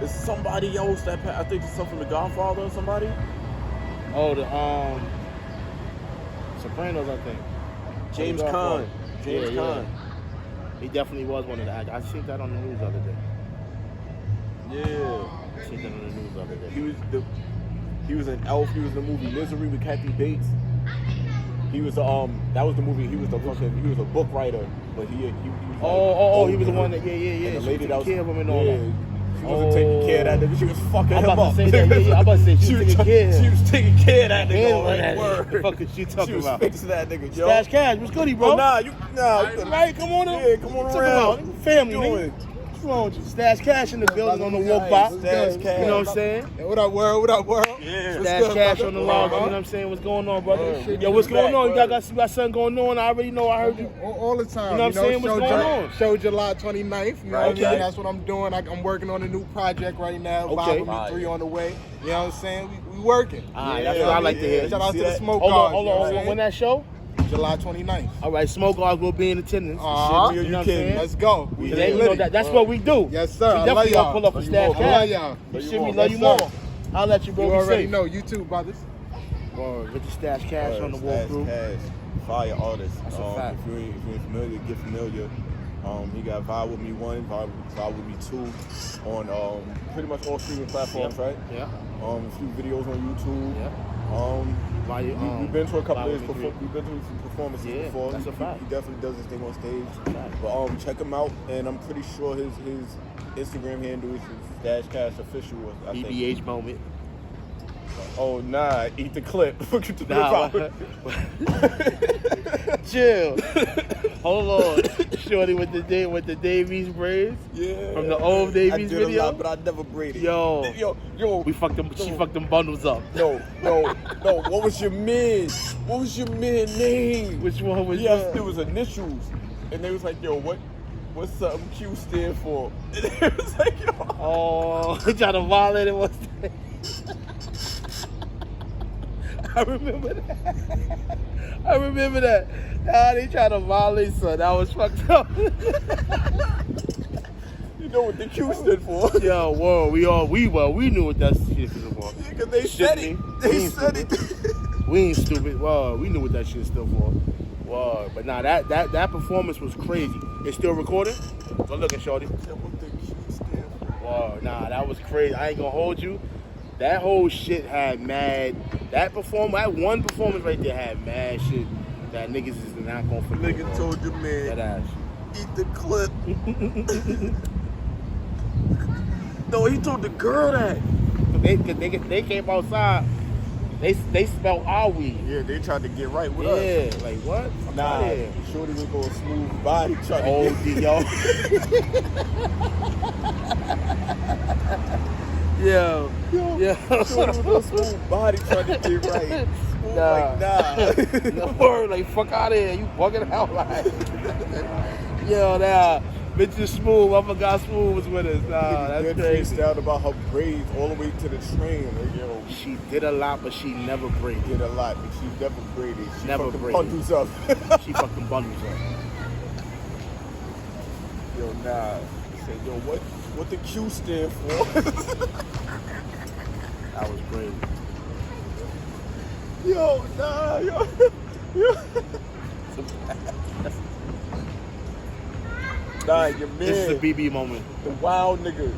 It's somebody else that I think it's something from The Godfather or somebody. Oh, the Sopranos, I think. James Caan. James Caan. He definitely was one of the actors. I seen that on the news the other day. Yeah. I seen that on the news the other day. He was in Elf. He was in the movie Misery with Kathy Bates. He was that was the movie. He was a book writer, but he was he was the one that And the lady that was care of him and all that. She wasn't taking care of that nigga. She was fucking him up. I'm about to say that. Yeah, I'm about to say she was taking care. She was taking care of that nigga. What the fuck is she talking She was about? fixing that nigga, yo. Stash Cash, what's goody, bro? Oh, Right, come on in. Yeah, come on around. Family, What you doing? nigga. What's wrong with you? Stash Cash in the building on the walk by. Stash Cash. You know what I'm saying? Hey, what up, world? What up, world? Yeah. Stash Cash on the log. You know what I'm saying? What's going on, brother? Yo, what's going on? You got something going on? I already know. I heard you. All the time. You know what I'm saying? What's going on? Show July 29th. You know what I mean? Okay. That's what I'm doing. I'm working on a new project right now. Okay. Vibe with me 3 on the way. You know what I'm saying? We working. All right, that's what I like to hear. Shout out to the Smoke Hold Gawdz. on. When that show? July 29th. All right, Smoke Gawdz will be in attendance. You know what I'm saying? Let's go. You know that's what we do. Yes, sir. We I love definitely gonna y'all. pull up a Stash I love Cash. y'all. You see me, Yes, love you sir. more. I'll let you, bro. You Be already safe. know. You too, brothers. Get the Stash Cash on the walkthrough. Stash Cash, fire artist. That's a fact. If you ain't familiar, get familiar. He got Vibe With Me 1, Vibe With Me 2 on pretty much all streaming platforms, right? Yeah. A few videos on YouTube. Yeah. We've been to a couple Vibe of With Me his we've been to some performances before. That's a fact. He definitely does his thing on stage. fact. But check him out, and I'm pretty sure his Instagram handle is Stash Cash Official. I think. EBH moment. Oh nah, eat the clip. What you talking Nah, about? Chill. Hold on. Shorty with the Davies braids. Yeah. From the old Davies I did video. a lot, but I never braided. Yo. We She fucked them bundles up. No. What was your man? What was your man name? Which one was Yes, it was initials, and they was like, yo, what's something Q stand for? And it was like, yo. Oh, he tried to violate it one day. I remember that. Nah, they tried to violate son. That was fucked up. You know what the Q stood for? Yo, whoa, we knew what that shit was for. Yeah, cause they said it. They said it. We ain't stupid. Whoa, we knew what that shit stood for. Whoa, but nah, that performance was crazy. It's still recording? Go look at Shorty. Whoa, nah, that was crazy. I ain't gonna hold you. That whole shit had mad. That one performance right there had mad shit that niggas is not gonna forget. Nigga told your man, that ass. eat the clip. No, he told the girl that. They came outside. They smelled our weed. Yeah, they tried to get right with us. Yeah, like what? Nah, Yeah. Shorty was going smooth body trying to Oh, get yo. Yo. Shorty was going smooth body trying to get right. Smooth like, No word, like fuck out of here. You bugging out like. Yo, nah. Bitch is Smooth. I forgot Smooth was with us. Nah, that's crazy. Freestyled about her braids all the way to the train. Like, yo, She did a lot, but she never braided. did a lot, but she never braided. She Never fucking braided. bundles up. She fucking bundles up. Yo, nah. He said, yo, what the Q stand for? That was crazy. Yo, nah, yo. Nah, your man. This is a BB moment. The wild nigga.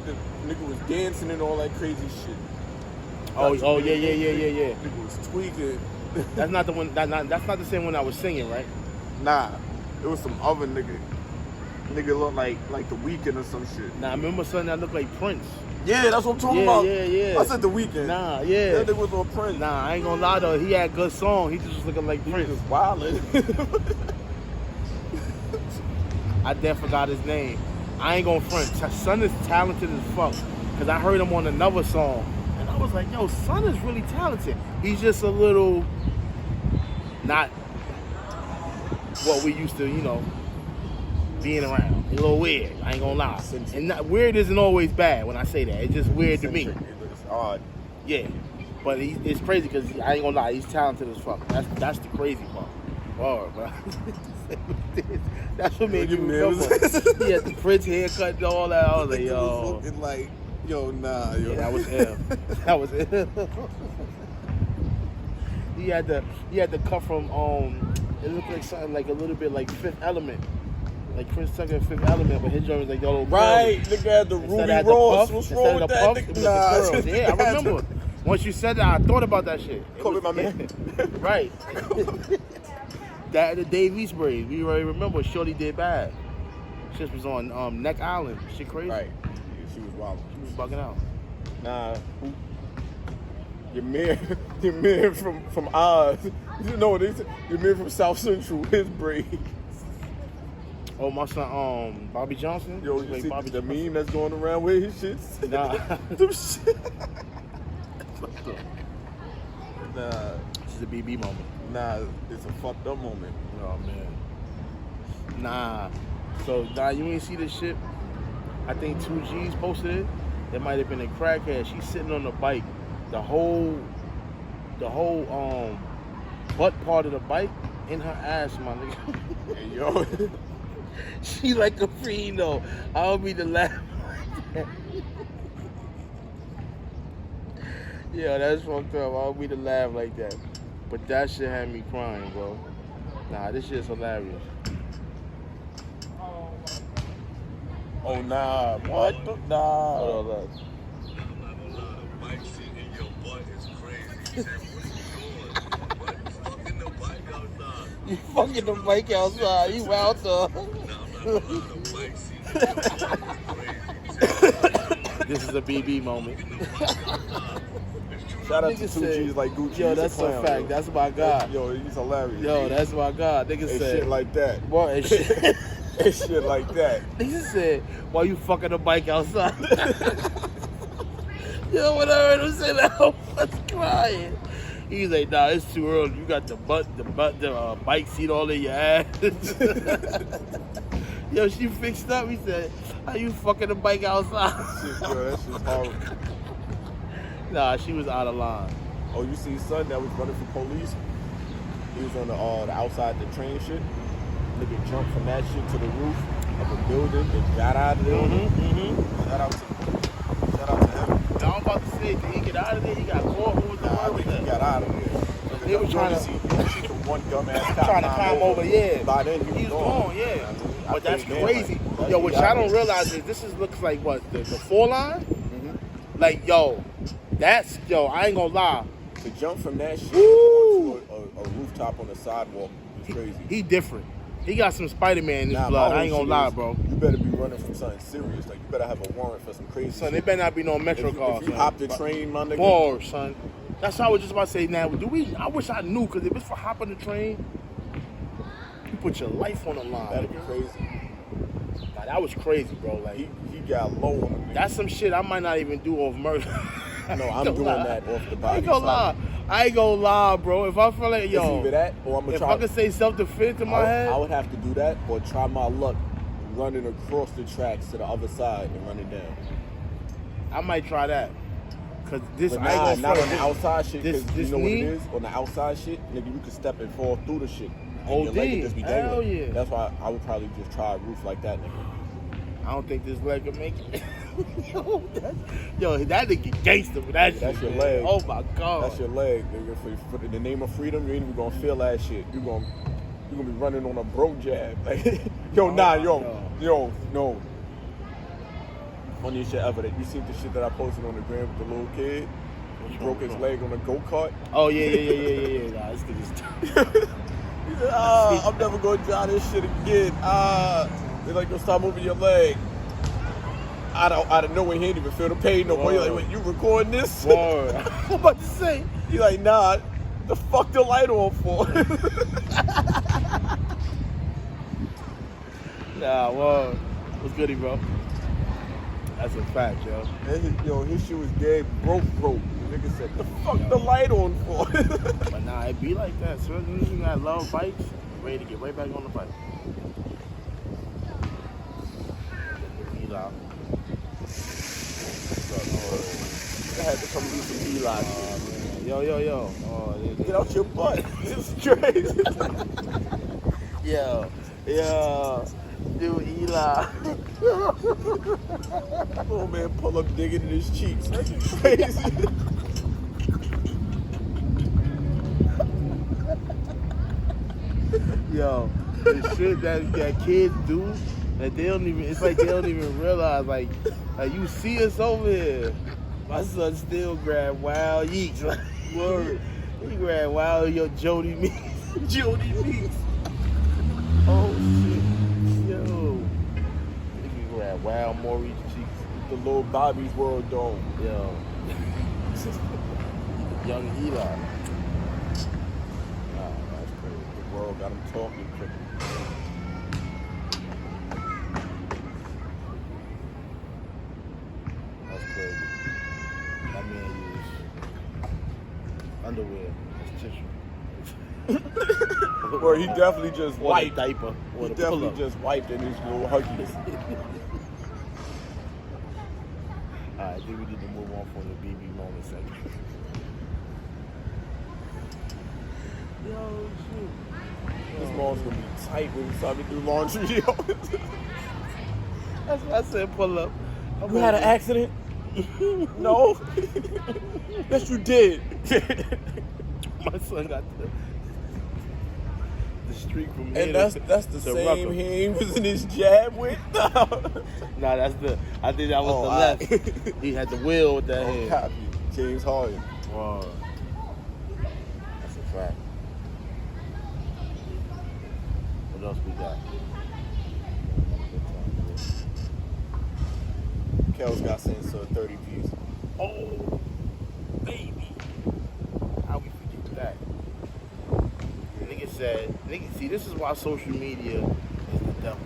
The nigga was dancing and all that crazy shit. Oh yeah. Nigga was tweaking. That's not the one. That's not the same one I was singing, right? Nah, it was some other nigga. Nigga looked like The Weeknd or some shit. Nah, I remember something that looked like Prince. Yeah, that's what I'm talking Yeah, about. yeah. I said The Weeknd. Nah, yeah. That nigga was on Prince. Nah, I ain't gonna lie though. He had good song. He just was looking like He Prince. was just wildin'. I definitely forgot his name. I ain't gonna front. Son is talented as fuck. Cause I heard him on another song, and I was like, yo, Son is really talented. He's just a little not what we used to, being around. He's a little weird. I ain't gonna lie. And weird isn't always bad when I say that. It's just weird to me. It's odd. Yeah, but it's crazy because I ain't gonna lie, he's talented as fuck. That's the crazy part. Whoa, bro. That's what made me remember. He had the Prince haircut and all that. I was like, yo. Was looking like, yo, nah, yo. Yeah, that was him. That was him. He had the cut from it looked like something like a little bit like Fifth Element. Like Prince Tucker and Fifth Element, but his joint was like yellow. Right, nigga had the Ruby Ross. What's wrong with that nigga? Yeah, I remember. Once you said that, I thought about that shit. Kobe, my man. Right. That the Dave East braid. We already remember Shorty did bad. Shit was on Neck Island. Shit crazy. Right. Yeah, she was wild. She was bugging out. Nah. Who? Your man from Oz. You know what they said? Your man from South Central, his braids. Oh, my son, Bobby Johnson. Yo, you see the meme that's going around with his shits? Nah. Them shit. Nah. This is a BB moment. Nah, it's a fucked up moment. Oh man. Nah. So you ain't see this shit? I think 2G's posted it. There might have been a crackhead. She's sitting on the bike. The whole butt part of the bike in her ass, my nigga. Hey, yo. She like a fiend though. I don't mean to laugh. Yeah, that's fucked up. I don't mean to laugh like that. But that shit had me crying, bro. Nah, this shit's hilarious. Oh, nah. What? Nah. Hold on, look. You fucking the bike outside. You out there. This is a BB moment. Shout out to Nigga 2G's like Gucci. Yo, He's that's clown, a fact. yo. That's my God. Yo, he's hilarious. Yo, that's my God. Nigga And said. shit like that. What? And shit. And shit like that. Nigga said, why you fucking the bike outside? Yo, when I heard him say that, I was crying. He's like, nah, it's too early. You got the bike seat all in your ass. Yo, she fixed up. He said, how you fucking the bike outside? Shit, yo, that shit's horrible. Nah, she was out of line. Oh, you see son that was running for police? He was on the outside the train shit. Nigga jumped from that shit to the roof of a building and got out of there. Shout out to him. Now I'm about to say, did he get out of there? He got caught. What was the Nah, I word with think he that? got out of there. They were trying to see the one dumbass cop trying to climb over, yeah. By then He was gone, yeah. I mean, I But that's think, man, crazy. like, Yo, what he y'all out don't there. realize is this looks like what the 4 line. Like yo, I ain't gonna lie. To jump from that shit Woo! to a rooftop on the sidewalk is crazy. He different. He got some Spider-Man in his Nah, blood. my I ain't whole gonna lie, shit is, bro. You better be running from something serious. Like you better have a warrant for some crazy Son, shit. there better not be no metro If cars. you hop the train, my nigga. Bars, son. That's what I was just about to say. Now, I wish I knew, because if it's for hopping the train, you put your life on the line. That'd be crazy. Nah, that was crazy, bro. Like He got low on him. that's some shit I might not even do off murder. No, I'm doing that off the I body. ain't gonna lie. I ain't gonna lie, bro. If I feel like, It's yo, either that or I'm gonna if try. I could say self-defense in my head, I would have to do that or try my luck running across the tracks to the other side and running down. I might try that. Cause this, But I ain't not gonna on the front. outside shit, this- because you this know what knee? it is? On the outside shit, nigga, you can step and fall through the shit. And OD. your leg would just be Hell dangling. yeah. That's why I would probably just try a roof like that, nigga. I don't think this leg will make it. Yo, that nigga gangster for that shit. That's your man. leg. Oh my God. That's your leg, nigga. For the name of freedom, you ain't even gonna feel that shit. You gonna be running on a broke jab. Like, yo, no. Funniest shit ever. That you seen the shit that I posted on the gram with the little kid? He broke his leg on a go-kart. Oh yeah. Nah, this nigga's He said, I'm never gonna try this shit again. They're like, yo, stop moving your leg. Out of nowhere, he ain't even feel the pain no more. You're like, wait, you recording this? Word. I'm about to say. He's like, nah, the fuck the light on for? Nah, word. What's goody, bro? That's a fact, yo. And his shit was dead broke. The nigga said, the fuck the light on for? But nah, it be like that. As soon as you got love bikes, you're ready to get right back on the bike. Eli. I had to come do some Eli shit. Yo. Oh, Get out your butt. This is crazy. Yo. Dude, Eli. Oh man, pull up digging in his cheeks. That's crazy. Yo, the shit that kids do, that they don't even, it's like they don't even realize, like you see us over here. My son still grab wild yeeks. Word. He grab wild Jody Meeks. Jody Meeks. Oh shit. Yo. He grab wild Maurice cheeks. The little Bobby's World Dome. Yo. Young Eli. That's crazy. The world got him talking quick. That's crazy. That man used underwear as tissue. Where he definitely just Or a wiped. diaper. He Or the definitely pull-up. just wiped in his little huggies. Alright, I think we need to move on from the BB moment segment. Yo, shoot. This mom's gonna be tight when we start to do laundry. That's what I said, pull up. You had an accident? No. Yes, you did. My son got the streak from here. And that's the to same Rucker. he was in his jab with. Nah, that's the. I think that was the left. He had the wheel with that hand. Copy. James Harden. Oh, that's a fact. What else we got? Kels got sentenced to 30 piece. Oh, baby. How we forget that? Nigga said, see, this is why social media is the devil,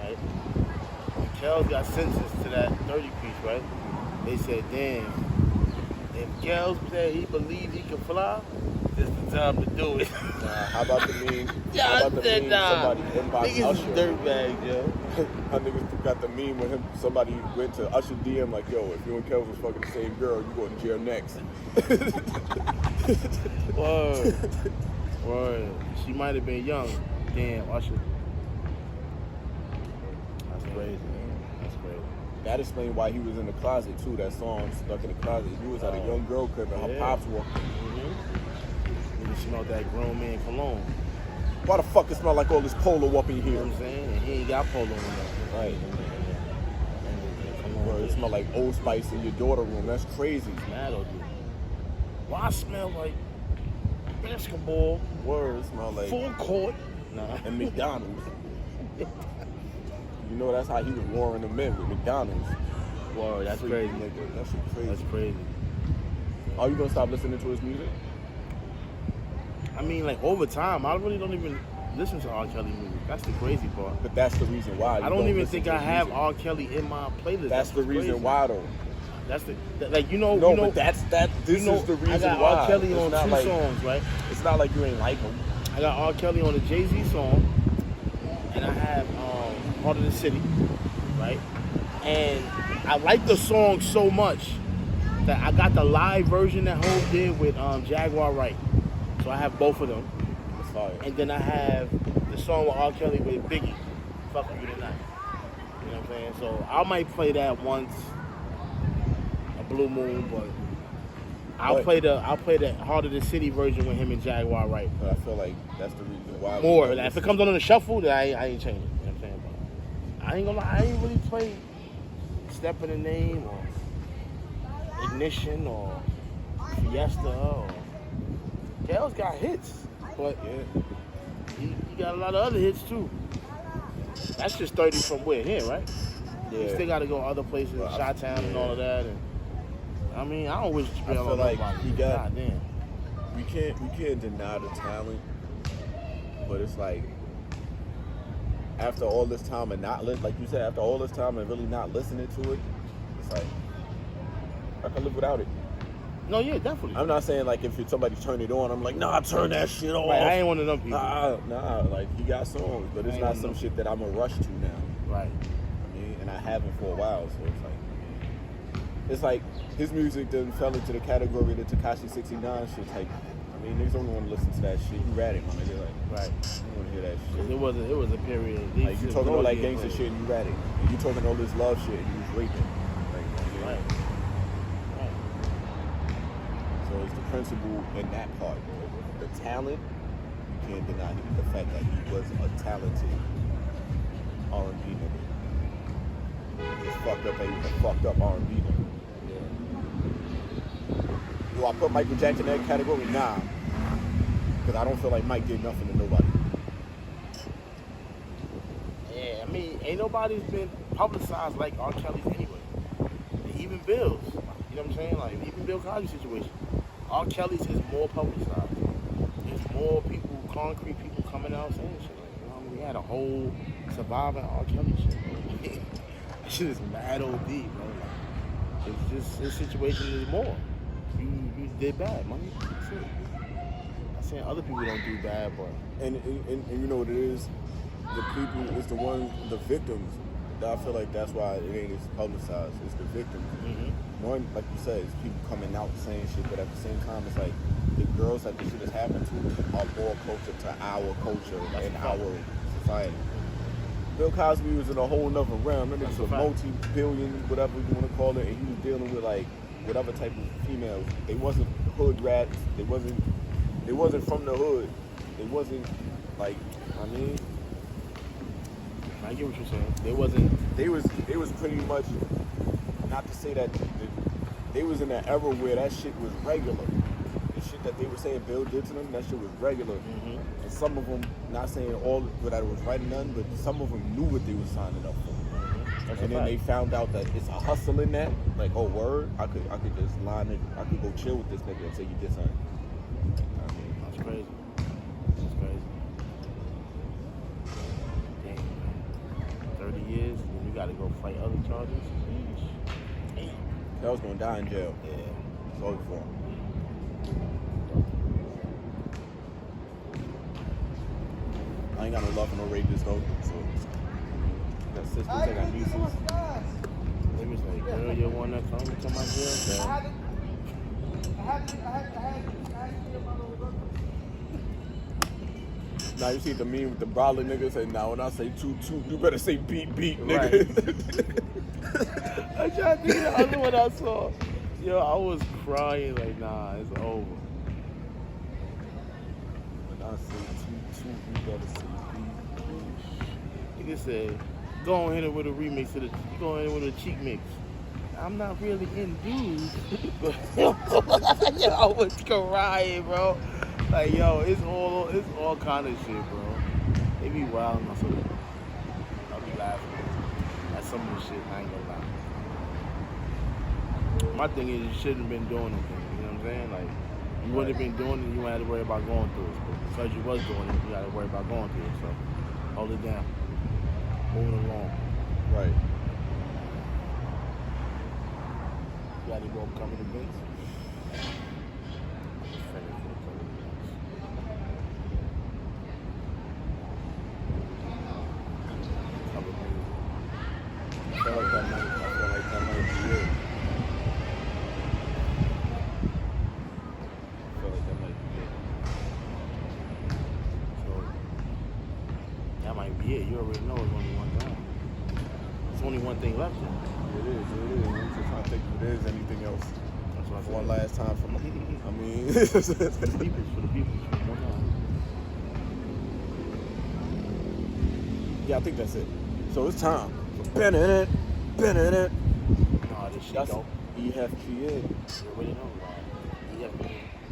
right? When Kels got sentenced to that 30 piece, right? They said, damn, if Kels said he believed he could fly, this is the time to do it. Nah, how about the meme? Yeah, How about the I said meme nah. somebody inboxed Niggas is Usher? dirtbags, yo. My niggas got the meme with him. Somebody went to Usher DM like, yo, if you and Kels was fucking the same girl, you going to jail next. Word. Word. She might have been young. Damn, Usher. That's crazy. That's crazy. That explained why he was in the closet too. That song, Stuck in the Closet. He was at a young girl crib and her Yeah. pops walked in. Nigga smelled that grown man cologne. Why the fuck it smell like all this polo up in You know here? what I'm saying? And he ain't got polo in there. Right. And Bro, it smell like Old Spice in your daughter room. That's crazy. mad ugly. Why I smell like basketball, Word, it smell like full court? Nah. and McDonald's. You know that's how he was warring them in with McDonald's. Word, that's Freak crazy. nigga. That shit crazy. That's crazy. Are you gonna stop listening to his music? I mean, like, over time, I really don't even listen to R. Kelly music. That's the crazy part. But that's the reason why. You I don't even listen think to I his have music. R. Kelly in my playlist. That's the what's reason crazy. why though. That's the like you know. No, you know, but this you know, is the reason I got why. R. Kelly It's on not two like, songs, right? It's not like you ain't like him. I got R. Kelly on a Jay-Z song, and I have Heart of the City, right? And I like the song so much that I got the live version that Hov did with Jaguar Wright. So I have both of them. It's fire. And then I have the song with R. Kelly with Biggie, Fuck You Tonight. You know what I'm saying? So I might play that once, a blue moon, but I'll play the Heart of the City version with him and Jaguar Wright. But I feel like that's the reason why. More. Like, if it comes on the shuffle, then I ain't changing. You know what I'm saying? But I ain't gonna lie, I ain't really play Step in the Name or Ignition or Fiesta or Kel's got hits, but Yeah. he got a lot of other hits too. That's just 30 from where? Here, right? You Yeah. still gotta go other places, Well, Chi-Town and all of that. And I mean, I don't wish to I spell feel on like nobody. he got- God damn. We can't deny the talent, but it's like after all this time and not like you said, after all this time and really not listening to it, it's like I can live without it. No, yeah, definitely. I'm not saying like if somebody turn it on, I'm like, nah, turn that shit off. Right, I ain't one of them people. Nah, like he got songs, but it's I ain't not one of some them. shit that I'm a rush to now. Right. I mean, and I haven't for a while, so it's like his music done fell into the category of the Tekashi 69 shit. Like, I mean, niggas don't want to listen to that shit. You rad it, my nigga. Like, Right. you don't want to hear that Cause shit. it was a period. Like you talking all that gangster shit. shit and you rad it. And you talking all this love shit and you was raping. Like, you know? Right. Right. So it's the principle in that part. The talent, you can't deny the fact that he was a talented R&B nigga. It's fucked up that he was a fucked up R&B nigga. Yeah. do I put Michael Jackson in that category? Nah. Because I don't feel like Mike did nothing to nobody. Yeah, I mean, ain't nobody's been publicized like R. Kelly's anyway. Even Bill's, you know what I'm saying? Like, even Bill Cosby situation. R. Kelly's is more publicized. There's more people, concrete people coming out saying shit. Like, you know what I mean? We had a whole surviving R. Kelly shit, bro. That shit is mad OD, bro. Like, it's just, this situation is more. You did bad, money. That's it. I'm saying other people don't do bad, but... And you know what it is? The people, it's the victims. I feel like that's why it ain't as publicized. It's the victims. Mm-hmm. One, like you said, it's people coming out saying shit, but at the same time, it's like the girls that this shit has happened to are more closer to our culture and our society. Bill Cosby was in a whole nother realm. That nigga's a multi-billion, whatever you want to call it, and he was dealing with like whatever type of females. They wasn't hood rats. They wasn't from the hood. They wasn't like, I mean. I get what you're saying. They was pretty much, not to say that they was in an era where that shit was regular. The shit that they were saying Bill did to them, that shit was regular. Mm-hmm. And some of them, not saying all that it was right and none, but some of them knew what they were signing up for. Mm-hmm. And then they found out that it's a hustle in that. Like, oh word, I could just line it. I could go chill with this nigga and say you did something. I mean, That's crazy. That's crazy. Damn. 30 years, and you gotta go fight other charges. Damn. that was gonna die in jail. Yeah. Sorry for him. I ain't got no love for no rapists though. So got sisters, I got nieces. They was like, girl, you want to come to my jail? Now you see the meme with the brolic nigga say, now when I say toot, you better say beat, nigga. Right. I tried to think of the other one I saw. Yo, I was crying like, nah, it's over. When I say toot, you better say beat. Nigga said, go on hit it with a remix of the, go on hit it with a cheek mix. I'm not really in dudes. Yo, I was crying, bro. Like, yo, it's all kind of shit, bro. They be wild, so I'll be laughing at some of the shit. I ain't gonna lie. My thing is, you shouldn't have been doing anything. You know what I'm saying? Like, you wouldn't have been doing it, you wouldn't have to worry about going through it. But because you was doing it, you got to worry about going through it. So, hold it down. Moving along. Right. You got to go cover the bins. I feel like that might be it. So, that might be it. You already know it's only one down. There's only one thing left then. It is. I'm just trying to think if there is anything else. That's what I said. One last time for me. I mean, For the people. One time. yeah, I think that's it. So it's time. Been in it. Nah, this shit That's dope. EFPA. You already know,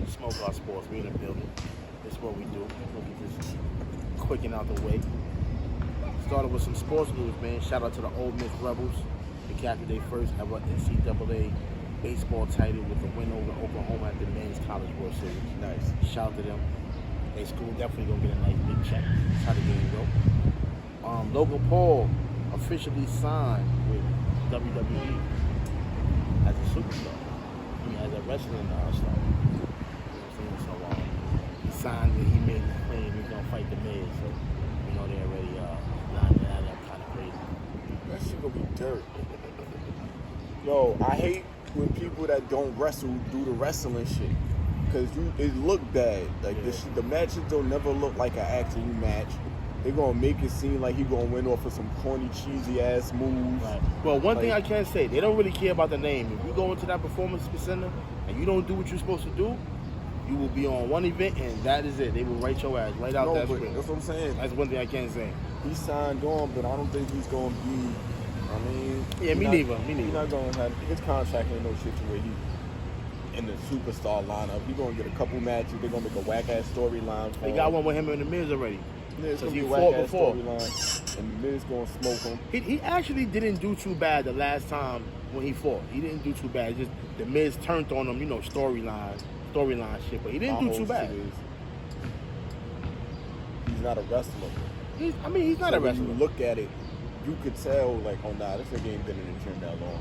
Smoke Our Sports. We in the building. This is what we do. We'll get this quicken out the way. Started with some sports news, man. Shout out to the Ole Miss Rebels. They captured their first ever NCAA baseball title with a win over Oklahoma at the Men's College World Series. Nice. Shout out to them. Their school definitely gonna get a nice big check. That's how the game go. Logan Paul officially signed with WWE as a superstar. I mean, as a wrestling star. You know what I'm saying? So he signed and he made his claim he's gonna fight the Miz. So you know they already lined that up kind of crazy. That shit gonna be dirt. Yo, I hate when people that don't wrestle do the wrestling shit. Cause it look bad. Like the matches don't never look like an actual match. They gonna make it seem like he gonna win off of some corny, cheesy ass moves. Right. Well, one thing I can say, they don't really care about the name. If you go into that performance center and you don't do what you're supposed to do, you will be on one event and that is it. They will write your ass right out that script. That's what I'm saying. That's one thing I can say. He signed on, but I don't think he's gonna be. I mean, Yeah, me neither. He's not gonna have his contract ain't no shit to where in the superstar lineup. He's gonna get a couple matches. They're gonna make a whack ass storyline. They got one with him and the Miz already. Yeah, it's gonna he be a fought whack ass before. storyline, and the Miz gonna smoke him. He actually didn't do too bad the last time when he fought. He didn't do too bad. It's just the Miz turned on him, storyline shit. But he didn't do too bad. He's not a wrestler. He's not So a wrestler. When you look at it, you could tell like, oh nah, this nigga ain't been in the gym that long.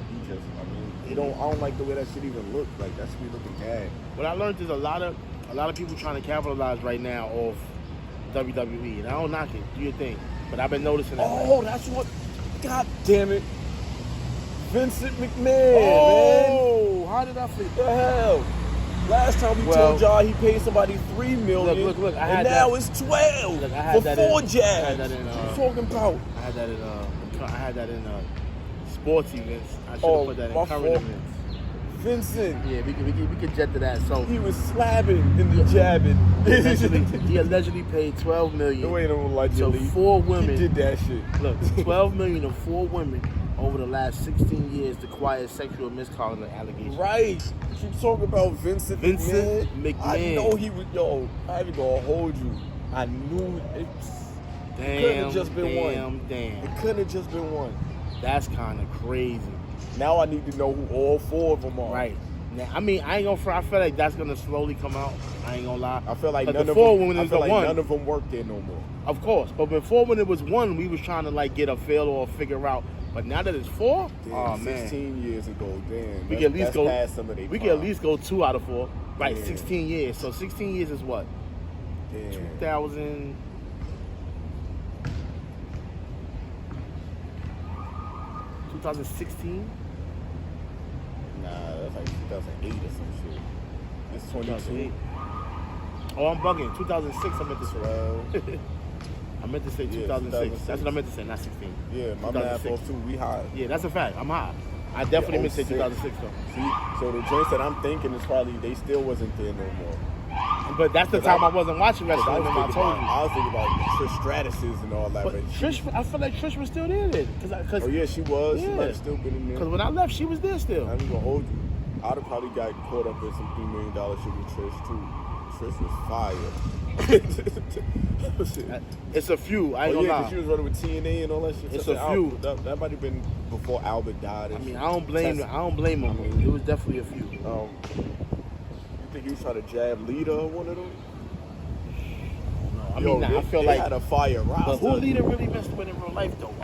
I don't like the way that shit even look. Like that shit be looking bad. What I learned is a lot of people trying to capitalize right now off WWE, and I don't knock it. Do your thing, but I've been noticing that. Oh, that's what. God damn it, Vincent McMahon. Man. How did I forget? The hell. Last time we told y'all he paid somebody $3 million. Look, I had and now that. it's 12 Look, I had for that 4 in, jabs. I had that in, what you talking about? I had that in sports events. I should have put that in my current fault. events. Vincent. Yeah, we could jet to that. So He was slabbing in the jabbing. he allegedly paid $12 million Wait, to allegedly. 4 women. He did that shit. Look, $12 million to 4 women over the last 16 years to quiet sexual misconduct allegations. Right. You talking about Vincent McMahon. I know he was, I ain't gonna hold you. I knew it. Couldn't have just been one. Damn. It couldn't have just been one. That's kind of crazy. Now I need to know who all 4 of them are. Right. Now, I mean, I ain't gonna front. I feel like that's gonna slowly come out. I ain't gonna lie. I feel like But none the of 4 them. women I is feel the like one. none of them work there no more. Of course, but before when it was 1, we was trying to like get a feel or figure out. But now that it's 4, Damn, oh man, 16 years ago, damn. we can at least go. Past some of they We can at least go 2 out of 4. Right, Damn. 16 years. So 16 years is what? Damn. 2000. 2016? Nah, that's like 2008 or some shit. It's 22. Oh, I'm bugging. 2006. I meant to say. I meant to say 2006. That's what I meant to say, not 16. Yeah, my math 2006. off too. We high. Yeah, that's a fact. I'm high. I definitely meant to say 06. 2006 though. See, so the joints that I'm thinking is probably they still wasn't there no more. But that's the time I wasn't watching wrestling. I Remember I told you. was thinking about Trish Stratus's and all that. But Trish, I feel like Trish was still there then. Cause, oh yeah, she was. She Yeah. might have still been in there. Because when I left, she was there still. I ain't gonna hold you. I'd have probably got caught up in some $3 million shit with Trish too. Trish was fire. It's a few. I ain't Oh gonna yeah, lie. because she was running with TNA and all that shit. It's So a few. That might have been before Albert died. I mean, I don't blame him. I mean, It was definitely a few. You think he was trying to jab Lita or one of them? I mean, I feel they like. had a fire roster. But who Lita really messed with in real life though?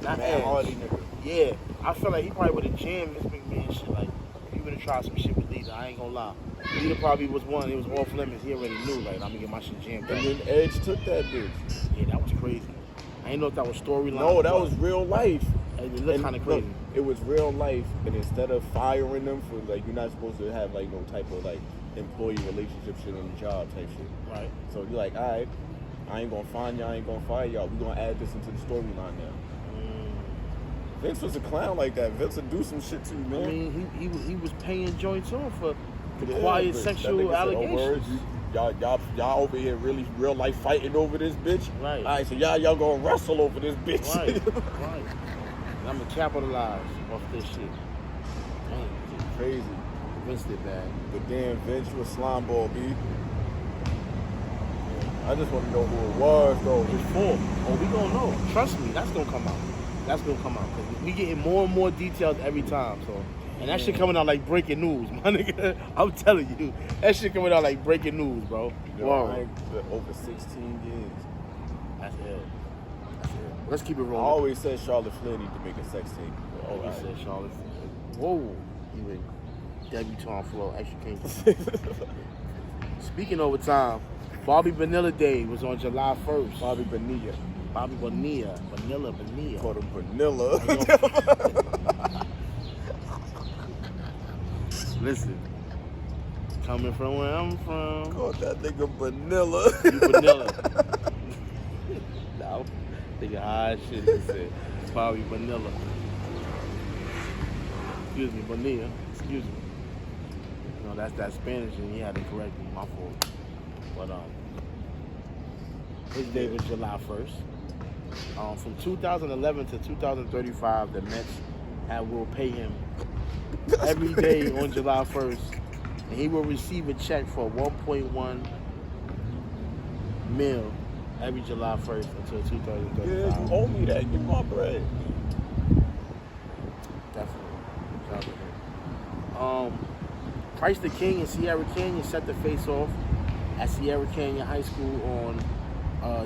Not Man, Edge. Hardy nigga. Yeah, I feel like he probably would have jammed this McMahon shit. Like, if he would have tried some shit with Lita, I ain't gonna lie. Lita probably was one. It was off limits. He already knew, like, I'm gonna get my shit jammed back. And then Edge took that bitch. Yeah, that was crazy. I didn't know if that was storyline. No, that was real life. It looked kind of crazy. Look, it was real life, and instead of firing them for like, you're not supposed to have like no type of like employee relationship shit on the job type shit. Right. So you're like, all right, I ain't gonna find y'all, I ain't gonna fire y'all. We gonna add this into the storyline now. Vince was a clown like that. Vince would do some shit too, man. I mean, he was paying joints on for Yeah, quiet but that sexual nigga said, allegations. "Oh, word, y'all over here really real life fighting over this bitch. Right. All right, so y'all gonna wrestle over this bitch. Right. Right. And I'm gonna capitalize off this shit. Dang, Crazy. Vince did bad. But damn, Vince, you a slime ball, B. I just want to know who it was, though. It's 4. Oh, we gonna know. Trust me, that's gonna come out. That's gonna come out. Cause we getting more and more details every time. So, and that shit coming out like breaking news, my nigga. I'm telling you, that shit coming out like breaking news, bro. Yo, Whoa. over 16 years. That's it. That's it. Let's keep it I rolling. always said Charlotte Flair need to make a sex tape. But Always alright. said Charlotte. Whoa. You went debutante flow. Actually came. Speaking over time, Bobby Vanilla Day was on July 1st. Bobby Bonilla. Bobby Bonilla. Vanilla. Called him Vanilla. Listen, coming from where I'm from, Called that nigga Vanilla. you Vanilla. No, nigga high shit. He said Bobby Vanilla. Excuse me, Bonilla. Excuse me. No, that's that Spanish, and he had to correct me. My fault. But his day was July 1st. From 2011 to 2035, the Mets will pay him every day on July 1st, and he will receive a check for 1.1 mil every July 1st until 2035. Yeah, you owe me that. Give me my bread. Definitely. Price the King and Sierra Canyon set the face off at Sierra Canyon High School on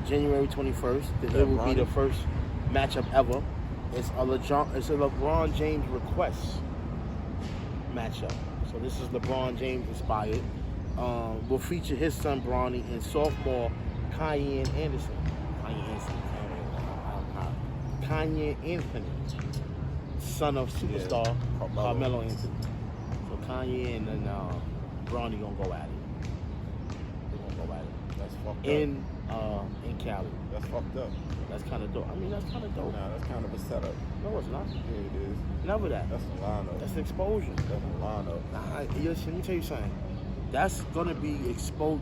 January 21st. It will be the first matchup ever. It's a LeBron James request matchup. So this is LeBron James inspired. Will feature his son Bronny and sophomore Kanye Anthony, son of superstar Carmelo Anthony. So Kanye and then Bronny gonna go at it. They're gonna go at it. That's fucked up. In Cali. That's fucked up. That's kind of dope. I mean, that's kind of dope. Nah, that's kind of a setup. No, it's not. Yeah, it is. Never that. That's a lineup. That's exposure. That's a lineup. Nah, listen, let me tell you something. That's gonna be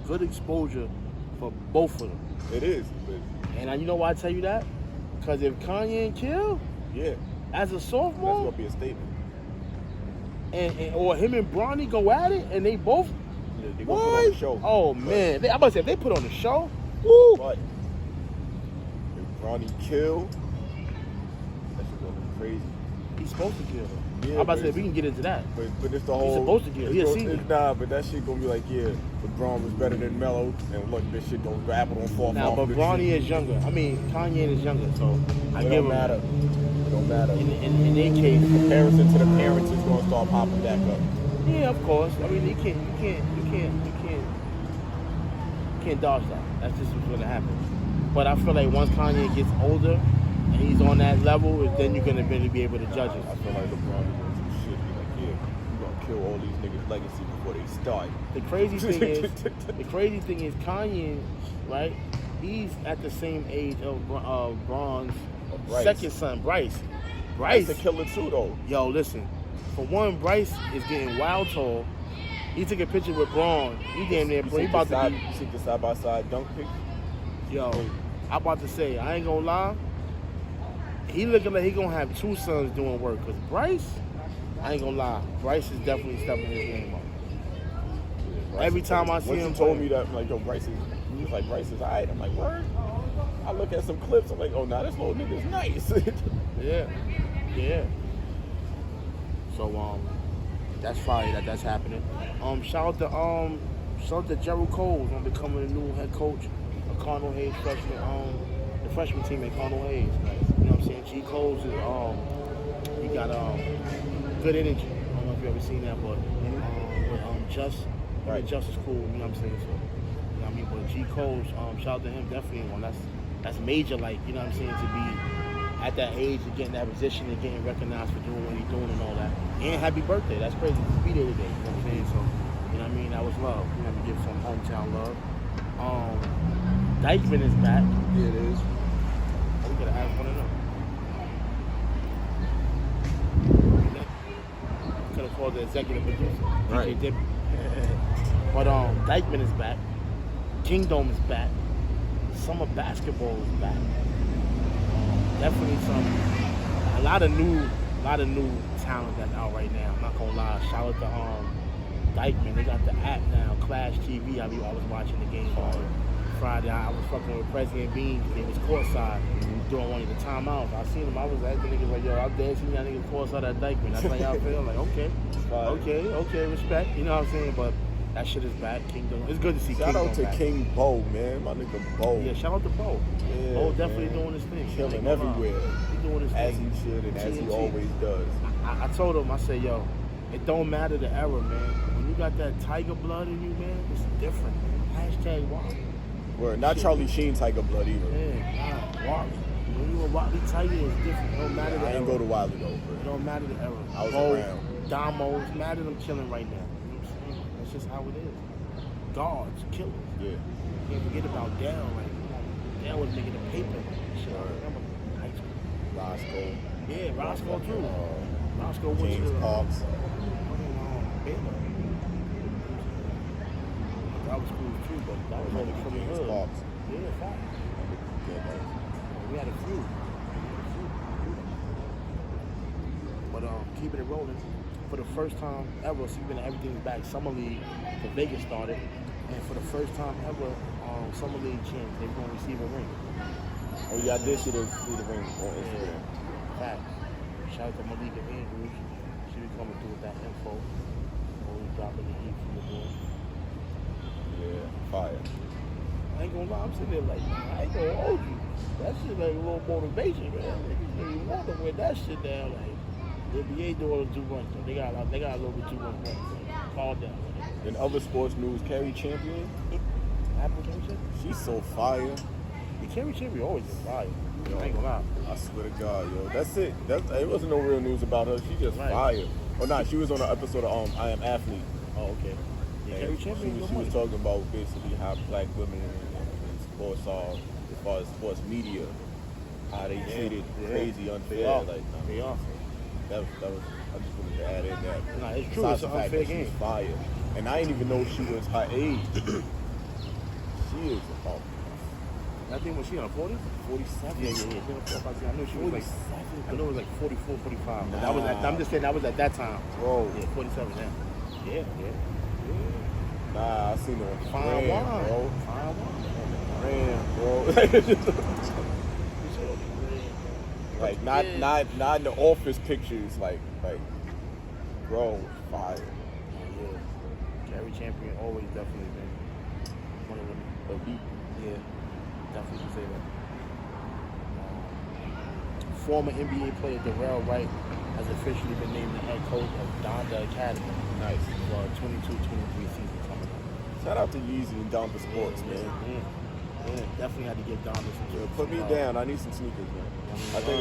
good exposure for both of them. It is. But And you know why I tell you that? Because if Kanye and Kill, yeah, as a that's sophomore, gonna be a statement. or him and Bronny go at it, and they both, Yeah, they gonna put on the show. Oh man, I'm about to say if they put on the show, woo! But if Bronny kill, that shit gonna be crazy. He's supposed to kill him. Yeah, I'm about to but say we can get into that. But it's the whole. supposed to kill. He a senior. Nah, but that shit gonna be like, yeah, LeBron was better than Melo, and look, this shit gonna grapple on fourth. Now, but Bronny is younger. I mean, Kanye is younger, so I It give don't him. matter. It don't matter. In their case, Comparison to the parents is gonna start popping back up. yeah, of course. I mean, you can't dodge that. That's just what's gonna happen. But I feel like once Kanye gets older and he's on that level, then you're gonna really be able to judge it. I feel like LeBron is gonna do shit. Be like, yeah, you gonna kill all these niggas' legacy before they start. The crazy thing is Kanye, right? He's at the same age of Bron's Bryce. second son, Bryce. Bryce a killer too, though. Yo, listen. For one, Bryce is getting wild tall. He took a picture with Braun. He damn near. He about to be. You see the side by side dunk pic? Yo, I'm about to say, I ain't gonna lie. He looking like he gonna have two sons doing work. Cause Bryce, I ain't gonna lie. Bryce is definitely stepping his game up. Every time I see him, told me that, I'm like, yo, Bryce is. He was like, Bryce is alright. I'm like, word. I look at some clips. I'm like, oh, nah, this little nigga's nice. Yeah. So that's fire that's happening. Shout out to Gerald Cole on becoming the new head coach of Cardinal Hayes freshman the freshman team at Cardinal Hayes. You know what I'm saying? G. Cole's is he got good energy. I don't know if you ever seen that, but Just is cool. You know what I'm saying? So, you know what I mean? But G. Cole's shout out to him definitely one. That's major, like, you know what I'm saying, to be at that age and getting that position and getting recognized for doing what he's doing and all that. And happy birthday. That's crazy to be there today. You know what I'm saying? So, you know what I mean? That was love. You know, to give some hometown love. Dykeman is back. Yeah, it is. We gotta ask one of them. Could have called the executive producer. Right. DJ Dippy. But Dykeman is back. Kingdom is back. Summer basketball is back. Definitely a lot of new talent that's out right now. I'm not gonna lie. Shout out to Dykeman. They got the app now, Clash TV. I was watching the game on Friday. I was fucking with President Bean. They was courtside during one of the timeouts. I seen him. I was at the niggas like, yo, I'm dead seeing y'all niggas courtside at Dykeman. That's how y'all feel. Like, okay, respect. You know what I'm saying? But that shit is back. Kingdom. It's good to see Shout Kingdom out to back. King Bo, man. My nigga Bo. Yeah, shout out to Bo. Yeah, Bo definitely man. doing his thing. Killing everywhere. He doing his As thing. he should and as he TNT. always does. I told him, I said, yo, it don't matter the era, man. When you got that tiger blood in you, man, it's different. #Wally. Word. Not Charlie Sheen Tiger Blood either. Yeah, Wally. When you a Wally Tiger, it's different. It don't matter the I era. ain't go to Wiley though, It bro. don't matter the era. I was Bo, around. Damo, it's mad at them killing right now. You know what I'm saying? That's just how it is. Gawdz, killers. Yeah. Can't forget about Dell. Like, Dell was making the paper. Shit, I remember high school. Roscoe. Yeah, Roscoe too. Roscoe went James to Parks. Baylor. That was cool too, but that was only from the James hood. Parks. Yeah, fact. We had a few. But keeping it rolling. for the first time ever, so even everything's back. Summer League for Vegas started, and for the first time ever, Summer League champs, they're going to receive a ring. Oh yeah, I did see the ring on Instagram. Fact. Shout out to Malika Andrews. She be coming through with that info. Always dropping the heat from the board. Yeah, fire. I ain't gonna lie, I'm sitting there like, I ain't gonna hold you. That shit like a little motivation, man. Niggas really want to win that shit down. Like, the NBA doing too much. Though. They got a little bit too much money. So calm down. In other sports news, Carrie Champion, Application? she's so fire. The Carrie Champion always been fire. Yo, I ain't gonna lie. I swear to God, yo. That's it. It wasn't no real news about her. She just Right. fire. Oh, nah, she was on an episode of I Am Athlete. Oh, okay. Yeah, And Carrie Champion, she was talking about basically how black women in sports are, as far as sports media, how they treated crazy, unfair. They are. Like, They are. that was, I just wanted to add in that. Nah, it's true. Besides It's the an fact unfair that she's game. fire. And I didn't even know she was her age. She is about I think when she on 40? 47. Yeah. She on 45. I knew she was like, 47. I know it was like 44, 45. But Nah. that was I'm just saying that was at that time. Bro. Yeah, 47 now. Yeah. Nah, I seen her on Fine Ram, wine. bro. Fine wine. Ram, bro. Like not in the office pictures, like bro, fire. Yeah. Carrie Champion always definitely been one of them elite. Yeah, definitely can say that. Former NBA player Darrell Wright has officially been named the head coach of Donda Academy. Nice. For 22-23 season coming up. Shout out to Yeezy and Donda Sports, man. Yeah, definitely had to give Donda some Yeah, put me down. I need some sneakers, man. I think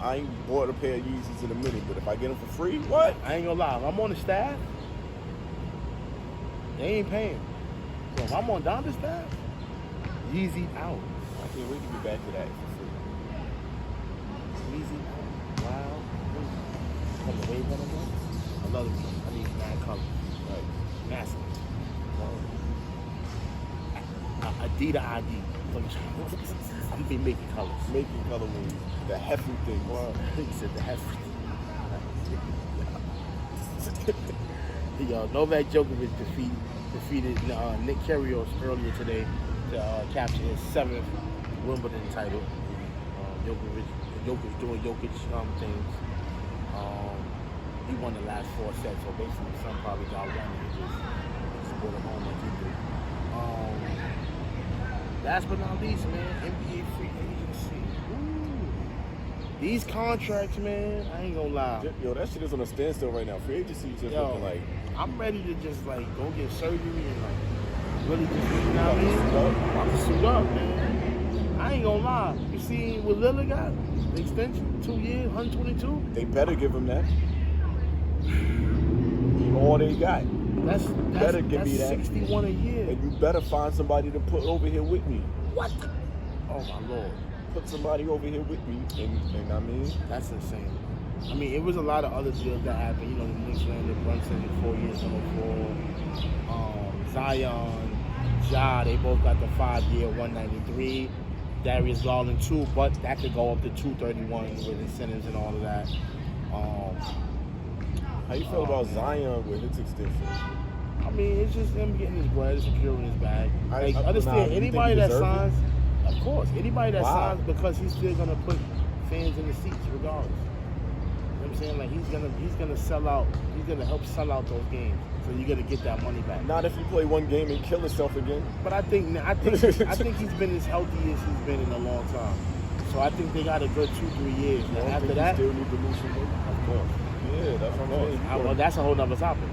I ain't bought a pair of Yeezys in a minute, but if I get them for free, what? I ain't gonna lie, if I'm on the staff, they ain't paying. So if I'm on Donda's staff, Yeezy out. I can't wait to get back to that for free. Yeezy out. Wow. From the wave runner one. I love it. I need mad colors. Like, Massive. Adidas ID. I'm gonna be making colors. making colorways, the hefty thing. Wow. He said the hefty. Yo, Novak Djokovic defeated Nick Kyrgios earlier today to capture his 7th Wimbledon title. Jokic doing Jokic things. He won the last 4 sets, so basically some probably got one and he just brought him home like he did. Last but not least, man, NBA free agency. Ooh. These contracts, man, I ain't gonna lie. Yo, that shit is on a standstill right now. Free agency is just looking like. I'm ready to just like go get surgery and like really just, you know what I mean? I'm to suit up, man. I ain't gonna lie. You see what Lillard got? The extension, 2 years, 122. They better give him that. All they got. That's give me that. 61 a year. And you better find somebody to put over here with me. What? Oh my lord. Put somebody over here with me, and I mean, That's insane. I mean, it was a lot of other deals that happened. You know, the Knicks landed Brunson 4 years, number 4. Zion, Ja, they both got the 5-year, 193. Darius Garland 2, but that could go up to 231 with incentives and all of that. how you feel about Zion with his extension? I mean, it's just him getting his bread, securing his bag. Like, nah, understand, you think anybody he that deserve it? signs, of course, anybody that Wow. signs because he's still gonna put fans in the seats regardless. You know what I'm saying? Like he's gonna sell out. He's gonna help sell out those games, so you're gonna get that money back. Not if you play one game and kill yourself again. But I think he's been as healthy as he's been in a long time. So I think they got a good 2-3 years. Now I after think that, you still need to lose some weight. of course. Yeah, that's what I'm saying. Well, that's a whole nother topic.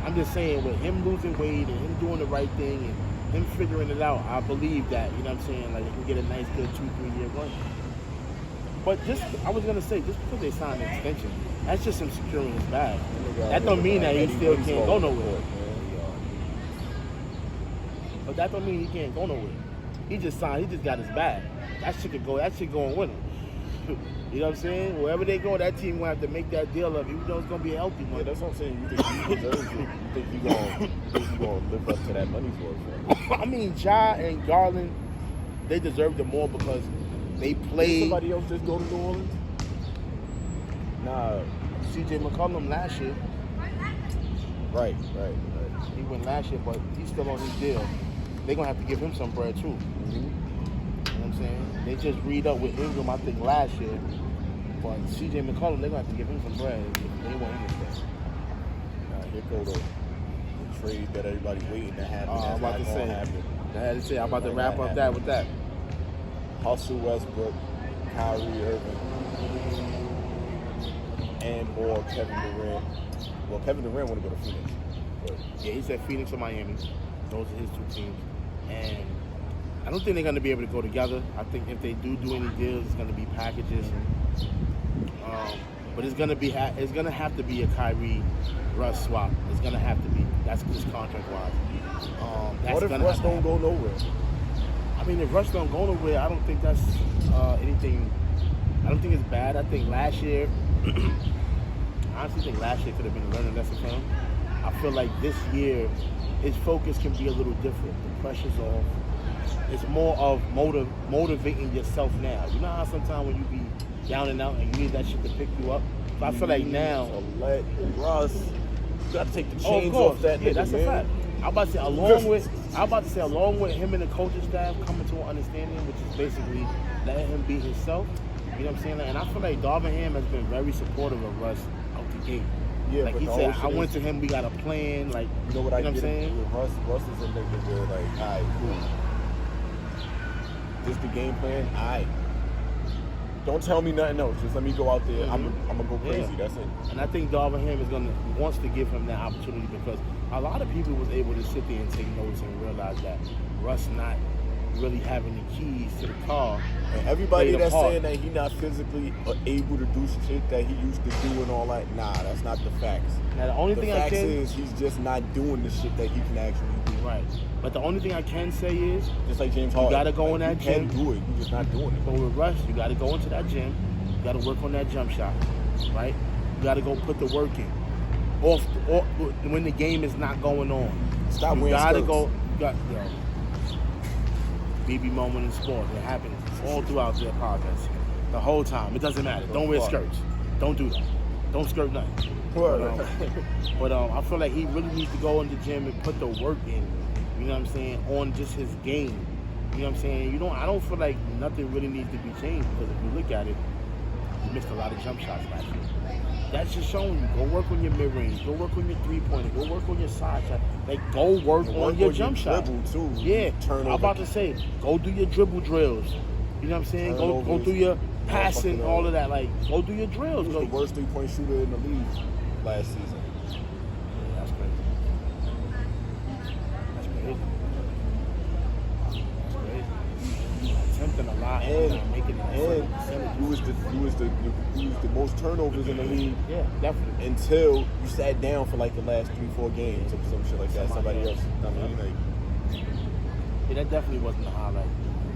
I'm just saying, with him losing weight and him doing the right thing and him figuring it out, I believe that, you know what I'm saying, like, he can get a nice, good 2-3 year run. But I was going to say, just because they signed an extension, that's just him securing his bag. That don't mean that he still can't go nowhere. But that don't mean he can't go nowhere. He just signed, he just got his bag. That shit going with him. You know what I'm saying? Wherever they go, that team gonna have to make that deal up, even though it's gonna be a healthy one. Yeah, that's what I'm saying. You think he deserves it? You think he gonna live up to that money's worth? Right? I mean, Ja and Garland, they deserved it more because they Did played. somebody else just go to New Orleans? Nah. CJ McCollum last year. Right. He went last year, but he's still on his deal. They're going to have to give him some bread, too. Mm-hmm. You know what I'm saying? They just read up with Ingram, I think, last year. But CJ McCollum, they're going to have to give him some bread if they want him to stay. Here go the trade that everybody's waiting to happen. I'm about to say. I'm about to wrap up that with that. Russell Westbrook, Kyrie Irving, and or Kevin Durant. Well, Kevin Durant want to go to Phoenix. But Yeah, he said Phoenix or Miami. Those are his 2 teams. And I don't think they're going to be able to go together. I think if they do any deals, it's going to be packages. But it's going to have to be a Kyrie Russ swap. It's going to have to be. That's just contract-wise. what if Russ don't go nowhere? I mean, if Russ don't go nowhere, I don't think that's anything. I don't think it's bad. I think last year, I honestly think last year could have been a learning lesson for him. I feel like this year, his focus can be a little different. The pressure's off. It's more of motivating yourself now. You know how sometimes when you be down and out and you need that shit to pick you up? So I feel like now. So let Russ, you got to take the chains of course. off that nigga, That's man. a fact. I'm about to say along with him and the coaching staff coming to an understanding, which is basically letting him be himself. You know what I'm saying? And I feel like Darvingham has been very supportive of Russ out the gate. Yeah, like but he the said, whole I shit went is- to him, we got a plan. Like, You know what I'm get saying? with Russ is a nigga where like, all right, cool. This the game plan? All right. Don't tell me nothing else. Just let me go out there. I'm gonna go crazy. Yeah. That's it. And I think Darvingham wants to give him that opportunity because a lot of people was able to sit there and take notes and realize that Russ not really having the keys to the car. And everybody played a that's part. saying that he not physically able to do shit that he used to do and all that, nah, that's not the facts. Now the only The thing I facts can is he's just not doing the shit that he can actually do. right, but the only thing I can say is Just like James Harden. gotta go in Like, that you gym. can do it. You're just not doing it. But with Russ, you got to go into that gym. You got to work on that jump shot, right? You got to go put the work in. When the game is not going on. Stop You wearing got to skirts. go. BB moment in sport. It happens all throughout the podcast. The whole time. It doesn't matter. Don't wear skirts. Don't do that. Don't skirt nothing. But I feel like he really needs to go in the gym and put the work in. You know what I'm saying? On just his game. You know what I'm saying? I don't feel like nothing really needs to be changed because if you look at it, he missed a lot of jump shots last year. That's just showing you. Go work on your mid-range. Go work on your three-pointer. Go work on your side shot. Like, go work on your jump shot. Dribble too. Yeah. Turn I'm about to say, go do your dribble drills. You know what I'm saying? Go do your passing, all of that. Like, go do your drills. He was the worst three-point shooter in the league last season. That's crazy. That's crazy. That's crazy. He's attempting a lot and not making it. And you was the most turnovers in the league Yeah, definitely. until you sat down for like the last 3-4 games or some shit like that. Somebody else. I mean, like, Yeah, that definitely wasn't the highlight.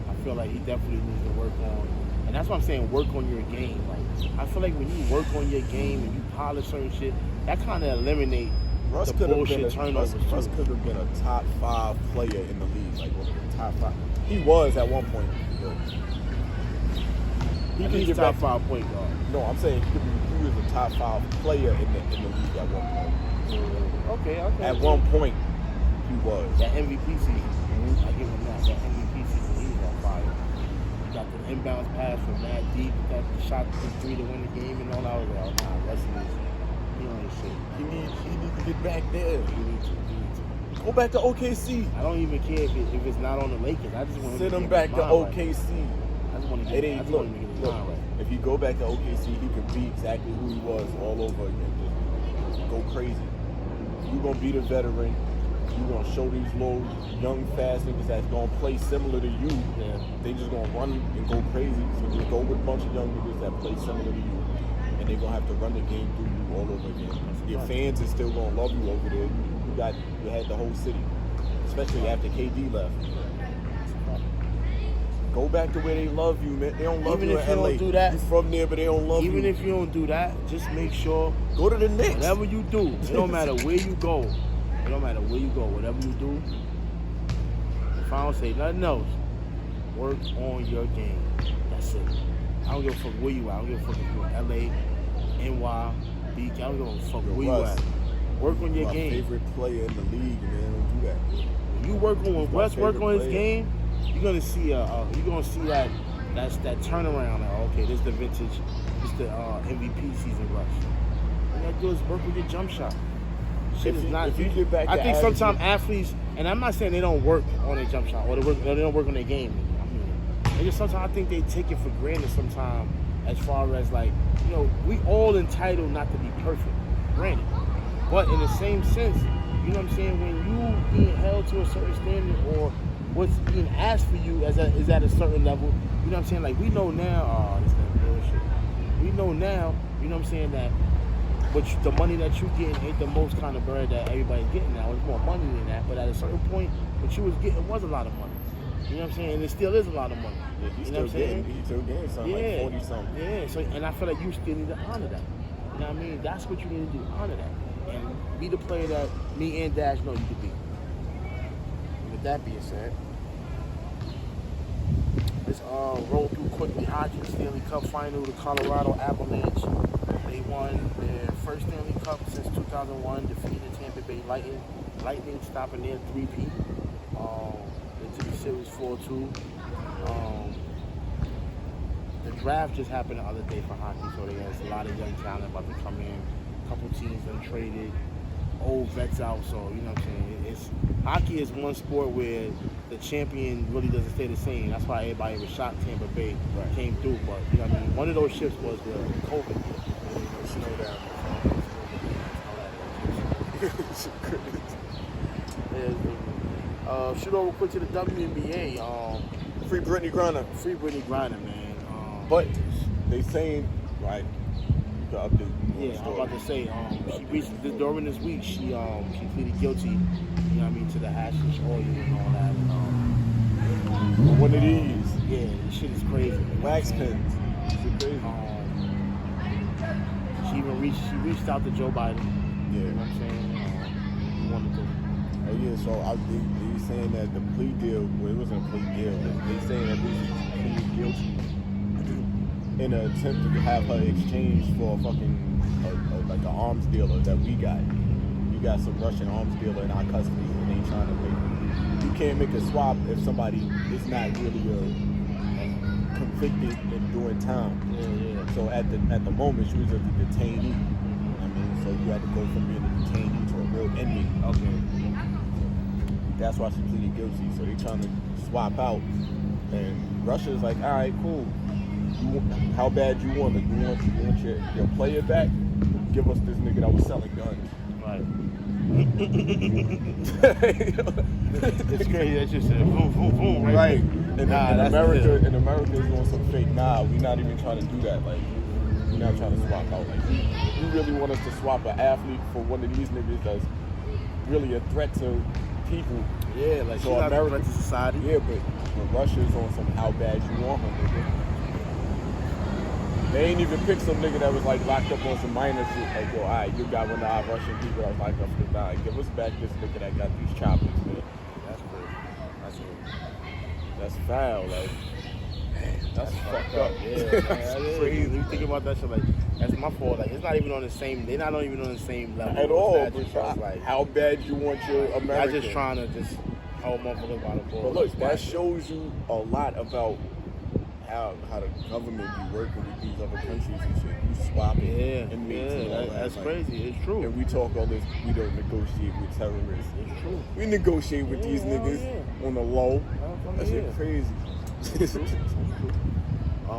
I feel like he definitely needs to work on, and that's why I'm saying work on your game. Like, I feel like when you work on your game and you polish certain shit, that kind of eliminates Russ the could have bullshit been turnovers. Russ too. could have been a top 5 player in the league, like one of the top 5. He was at one point. He can needs get top back- 5 point guard. No, I'm saying he was a top 5 player in the league at one point. Okay. At one point, he was. That MVP season, I give him that. That MVP season, he was on fire. He got the inbounds pass from that deep, got the shot to 3 to win the game and all that. I was like, oh, nah, Russ is, he on his shit. He needs to get back there. He needs to. Go back to OKC. I don't even care if it's not on the Lakers. I just want Send him him to back get to his mind right. OKC. I just want to It get, I ain't just look. want him to get his Look, mind right. if he go back to OKC, he could be exactly who he was all over again. Just go crazy. You gonna be the veteran. You gonna show these little young fast niggas that's gonna play similar to you. Yeah. They just gonna run and go crazy. So just go with a bunch of young niggas that play similar to you, and they gonna have to run the game through you all over again. Your fans is still gonna love you over there. You had the whole city, especially after KD left. Go back to where they love you, man. They don't love Even you if in you LA. don't do that- You from there, but they don't love you. Even if you don't do that, just make sure Go to the Knicks. whatever you do, it don't matter where you go. It don't matter where you go. Whatever you do, if I don't say nothing else, work on your game. That's it. I don't give a fuck where you at. I don't give a fuck if you're in LA, NY, BK. I don't give a fuck where you Russ, at. Work on your My game. favorite player in the league, man. Don't do that. When you work on when My West work favorite on his player. game, you're gonna see that turnaround. Okay, this the vintage, this the MVP season rush. All you gotta do is work with your jump shot. Shit is not. If you get back I to think averaging- sometimes athletes, and I'm not saying they don't work on their jump shot or they don't work on their game. I mean, they just sometimes I think they take it for granted sometimes as far as like, you know, we all entitled not to be perfect, granted. But in the same sense, you know what I'm saying, when you being held to a certain standard or what's being asked for you is at a certain level, you know what I'm saying? Like we know now, this is bullshit. We know now, you know what I'm saying, that but the money that you getting ain't the most kind of bread that everybody's getting now. It's more money than that, but at a certain point, what you was getting was a lot of money. You know what I'm saying? And it still is a lot of money. Yeah, he's you know still what I'm saying? getting, something like 40 something. Yeah, so and I feel like you still need to honor that. You know what I mean? That's what you need to do, honor that. And be the player that me and Dash know you could be. And with that being said, let's roll through quickly. Hockey Stanley Cup final, the Colorado Avalanche. They won their first Stanley Cup since 2001, defeating the Tampa Bay Lightning. Lightning stopping their 3-peat. They took the series 4-2. The draft just happened the other day for hockey, so there's a lot of young talent about to come in. A couple teams that traded, old vets out, so you know what I'm saying. Hockey is one sport where the champion really doesn't stay the same. That's why everybody was shocked Tampa Bay came through. But you know what I mean. One of those shifts was the COVID year. Shoot over quick to the WNBA. Free Brittany Griner. Free Brittany Griner, man. But they saying, right, you can update. Yeah, I'm about to say, she reached during this week. She pleaded guilty. You know what I mean, to the hashish oil and all that. One of these. Yeah, this shit is crazy. Wax pens. It's crazy. She reached out to Joe Biden. Yeah. You know what I'm saying? He wanted to. Yeah, so they saying that the plea deal, well, it wasn't a plea deal, but they saying that this is pleaded guilty in an attempt to have her exchange for a fucking, like an arms dealer that we got. We got some Russian arms dealer in our custody, and they trying to make, you can't make a swap if somebody is not really convicted and doing time. Yeah. So at the moment, she was a detainee. I mean, so you had to go from being a detainee to a real inmate. Okay. That's why she pleaded guilty. So they trying to swap out, and Russia's like, all right, cool. How bad you want it? You want your player back? Give us this nigga that was selling guns. Right. It's crazy that you said boom, boom, boom, right? And in that's America, good. in America, is doing some fake. Nah, we're not even trying to do that. Like, we're not trying to swap out. Like, you really want us to swap an athlete for one of these niggas that's really a threat to people. Yeah, like So she's not a America- threat to society. Yeah, but Russia's on some how bad you want her, nigga. They ain't even picked some nigga that was like locked up on some minor shit. Like, yo, alright, you got one of our Russian people that was locked up for the night. Give us back this nigga that got these choppers, man. That's crazy. That's foul, like. That's fucked up. Yeah, man, That's that is. crazy. You think about that shit, like that's my fault. Like it's not even on the same. They're not even on the same level At all. That But just shows, like how bad you want your I'm American. just trying to just hold motherfuckers by the ball. But look, that shows you a lot about how the government be working with these other countries and shit. You swapping inmates and all that. that's Like, crazy. It's true. And we talk all this, we don't negotiate with terrorists. It's true. We negotiate with these hell niggas on the low. That shit crazy.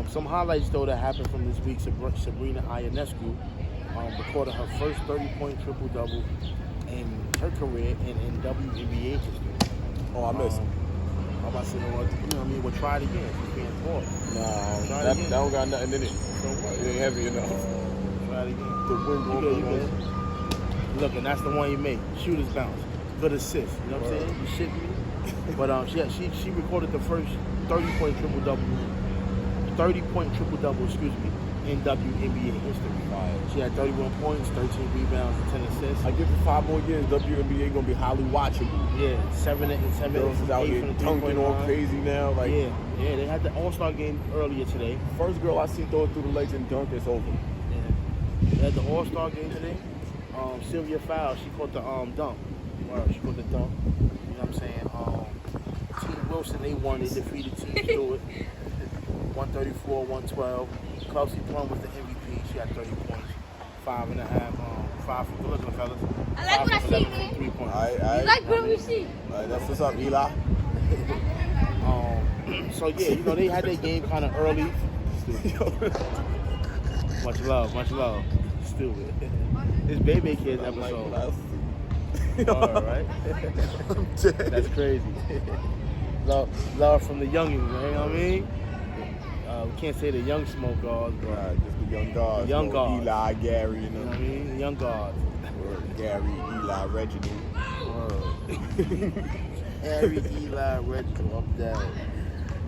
Some highlights though that happened from this week. Sabrina Ionescu recorded her first 30-point triple-double in her career in WNBA history. Oh, I missed. I'm about to say, well, you know what I mean? Well, try it again. She's being taught. Nah, Try it that again. don't got nothing in it. So what? It ain't heavy enough. Try it again. The win You goal good. Look, and that's the one you make. Shooter's bounce. Good assist. You know what I'm saying? You shit me. But she recorded the first 30-point triple-double, excuse me, in WNBA history. She had 31 points, 13 rebounds, and 10 assists. I give it 5 more years, WNBA gonna be highly watchable. Yeah, 7 Girls is out here dunking all crazy now. Like, Yeah, they had the All-Star game earlier today. first girl I see throw it through the legs and dunk, it's over. Yeah. They had the All-Star game today. Sylvia Fowles, she caught the dunk. She caught the dunk. You know what I'm saying? Team Wilson, they won. They defeated Team Stewart. 134-112. Kelsey Plum was the MVP. She had 30 points. 5.5. 5 for look at the fellas. I like what I see, man. 3 points. You like what we see? That's what's up, Eli. So yeah, you know, they had their game kind of early. Much love. Stupid. This Baby Kids episode. All right. That's crazy. Love from the youngins, man. You know what I mean? We can't say the young smoke guards, but Just the young guards. Young guards. Eli, Gary, you know what I mean? The young guards. Gary, Eli, Reginald. Harry, Eli, Reginald, up down.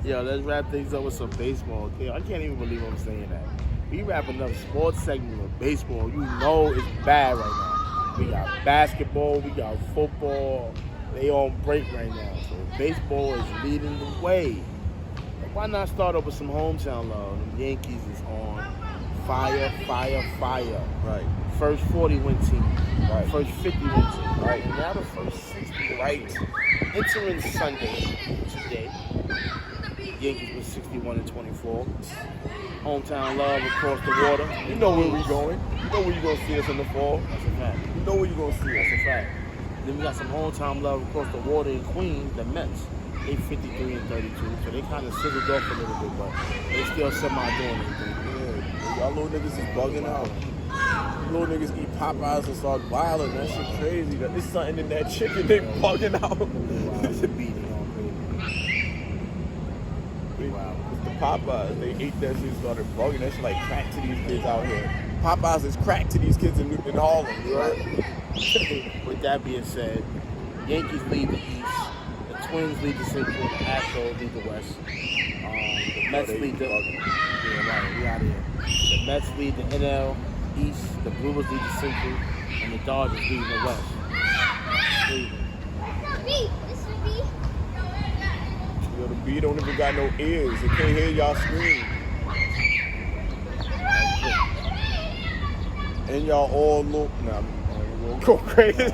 Yo, let's wrap things up with some baseball. Okay? I can't even believe I'm saying that. We wrapping up sports segment with baseball. You know it's bad right now. We got basketball, we got football. They on break right now. So baseball is leading the way. Why not start up with some hometown love? The Yankees is on fire. Right. First 40 win team. Right. First 50 win team. Right. And now the first 60. Right. Entering Sunday today. Yankees with 61-24. Hometown love across the water. You know where we going. You know where you gonna see us in the fall. That's a fact. You know where you gonna see us. That's a fact. Then we got some hometown love across the water in Queens, the Mets. They 53-32, so they kind of sizzled off a little bit, but they still semi-doing anything. Yeah. Y'all little niggas is bugging out. Little niggas eat Popeyes and start wilding. That shit crazy. There's something in that chicken. They bugging out. Wow, it's a beating on crazy. Wow. It's the Popeyes. They ate that shit and started bugging. That shit like crack to these kids out here. Popeyes is crack to these kids in Harlem. Right? With that being said, Yankees lead the East. Twins lead the Central, the Astros lead the West. The Mets lead the... Yeah, right, we out here. The Mets lead the NL East, the Brewers lead the Central, and the Dodgers lead the West. Yo, the bee don't even got no ears. It can't hear y'all scream. And y'all all look... Nah, we'll go crazy.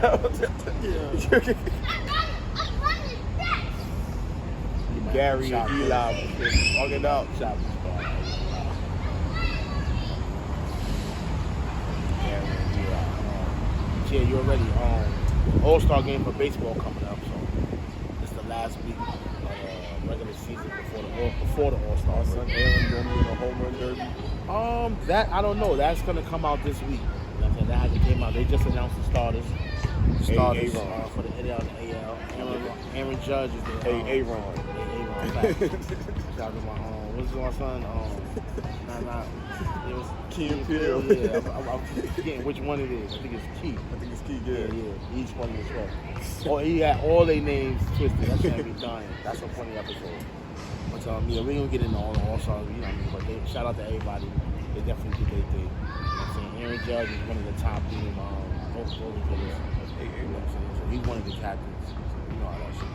Gary and Eli fucking out. Yeah, you already All-Star game for baseball coming up, so it's the last week of regular season before the All-Star Son break. Aaron gonna be in a home run derby. That I don't know. That's gonna come out this week. You know what I'm saying? That hasn't came out. They just announced the starters. For the NL and the AL. Aaron Judge is the Aaron. Shout out to my what's my son? It was Key and Peele. Yeah, I'm forgetting which one it is. I think it's Key. Yeah. He's funny as well. Oh, he had all their names twisted. That's gonna be dying. That's a funny episode. But yeah, we gonna get into all the All-Stars, you know what I mean? But shout out to everybody. They definitely did their thing. You know what I'm saying? Aaron Judge is one of the top team vote hitters. You know what I'm saying? So he's one of the captains. You know how that shit.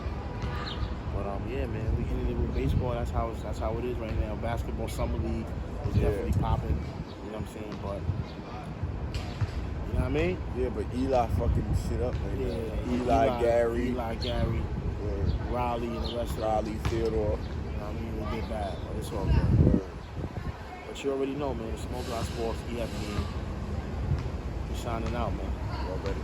But yeah, man, we ended it with baseball. That's how it is right now. Basketball summer league is definitely popping. You know what I'm saying? But you know what I mean? Yeah, but Eli fucking shit up, man. Yeah. Eli, Gary, Riley, and the rest of them. Riley, Theodore. You know what I mean? We did bad, but it's all good. But you already know, man. Smoke Our Sports, EFP. We're signing out, man. Already.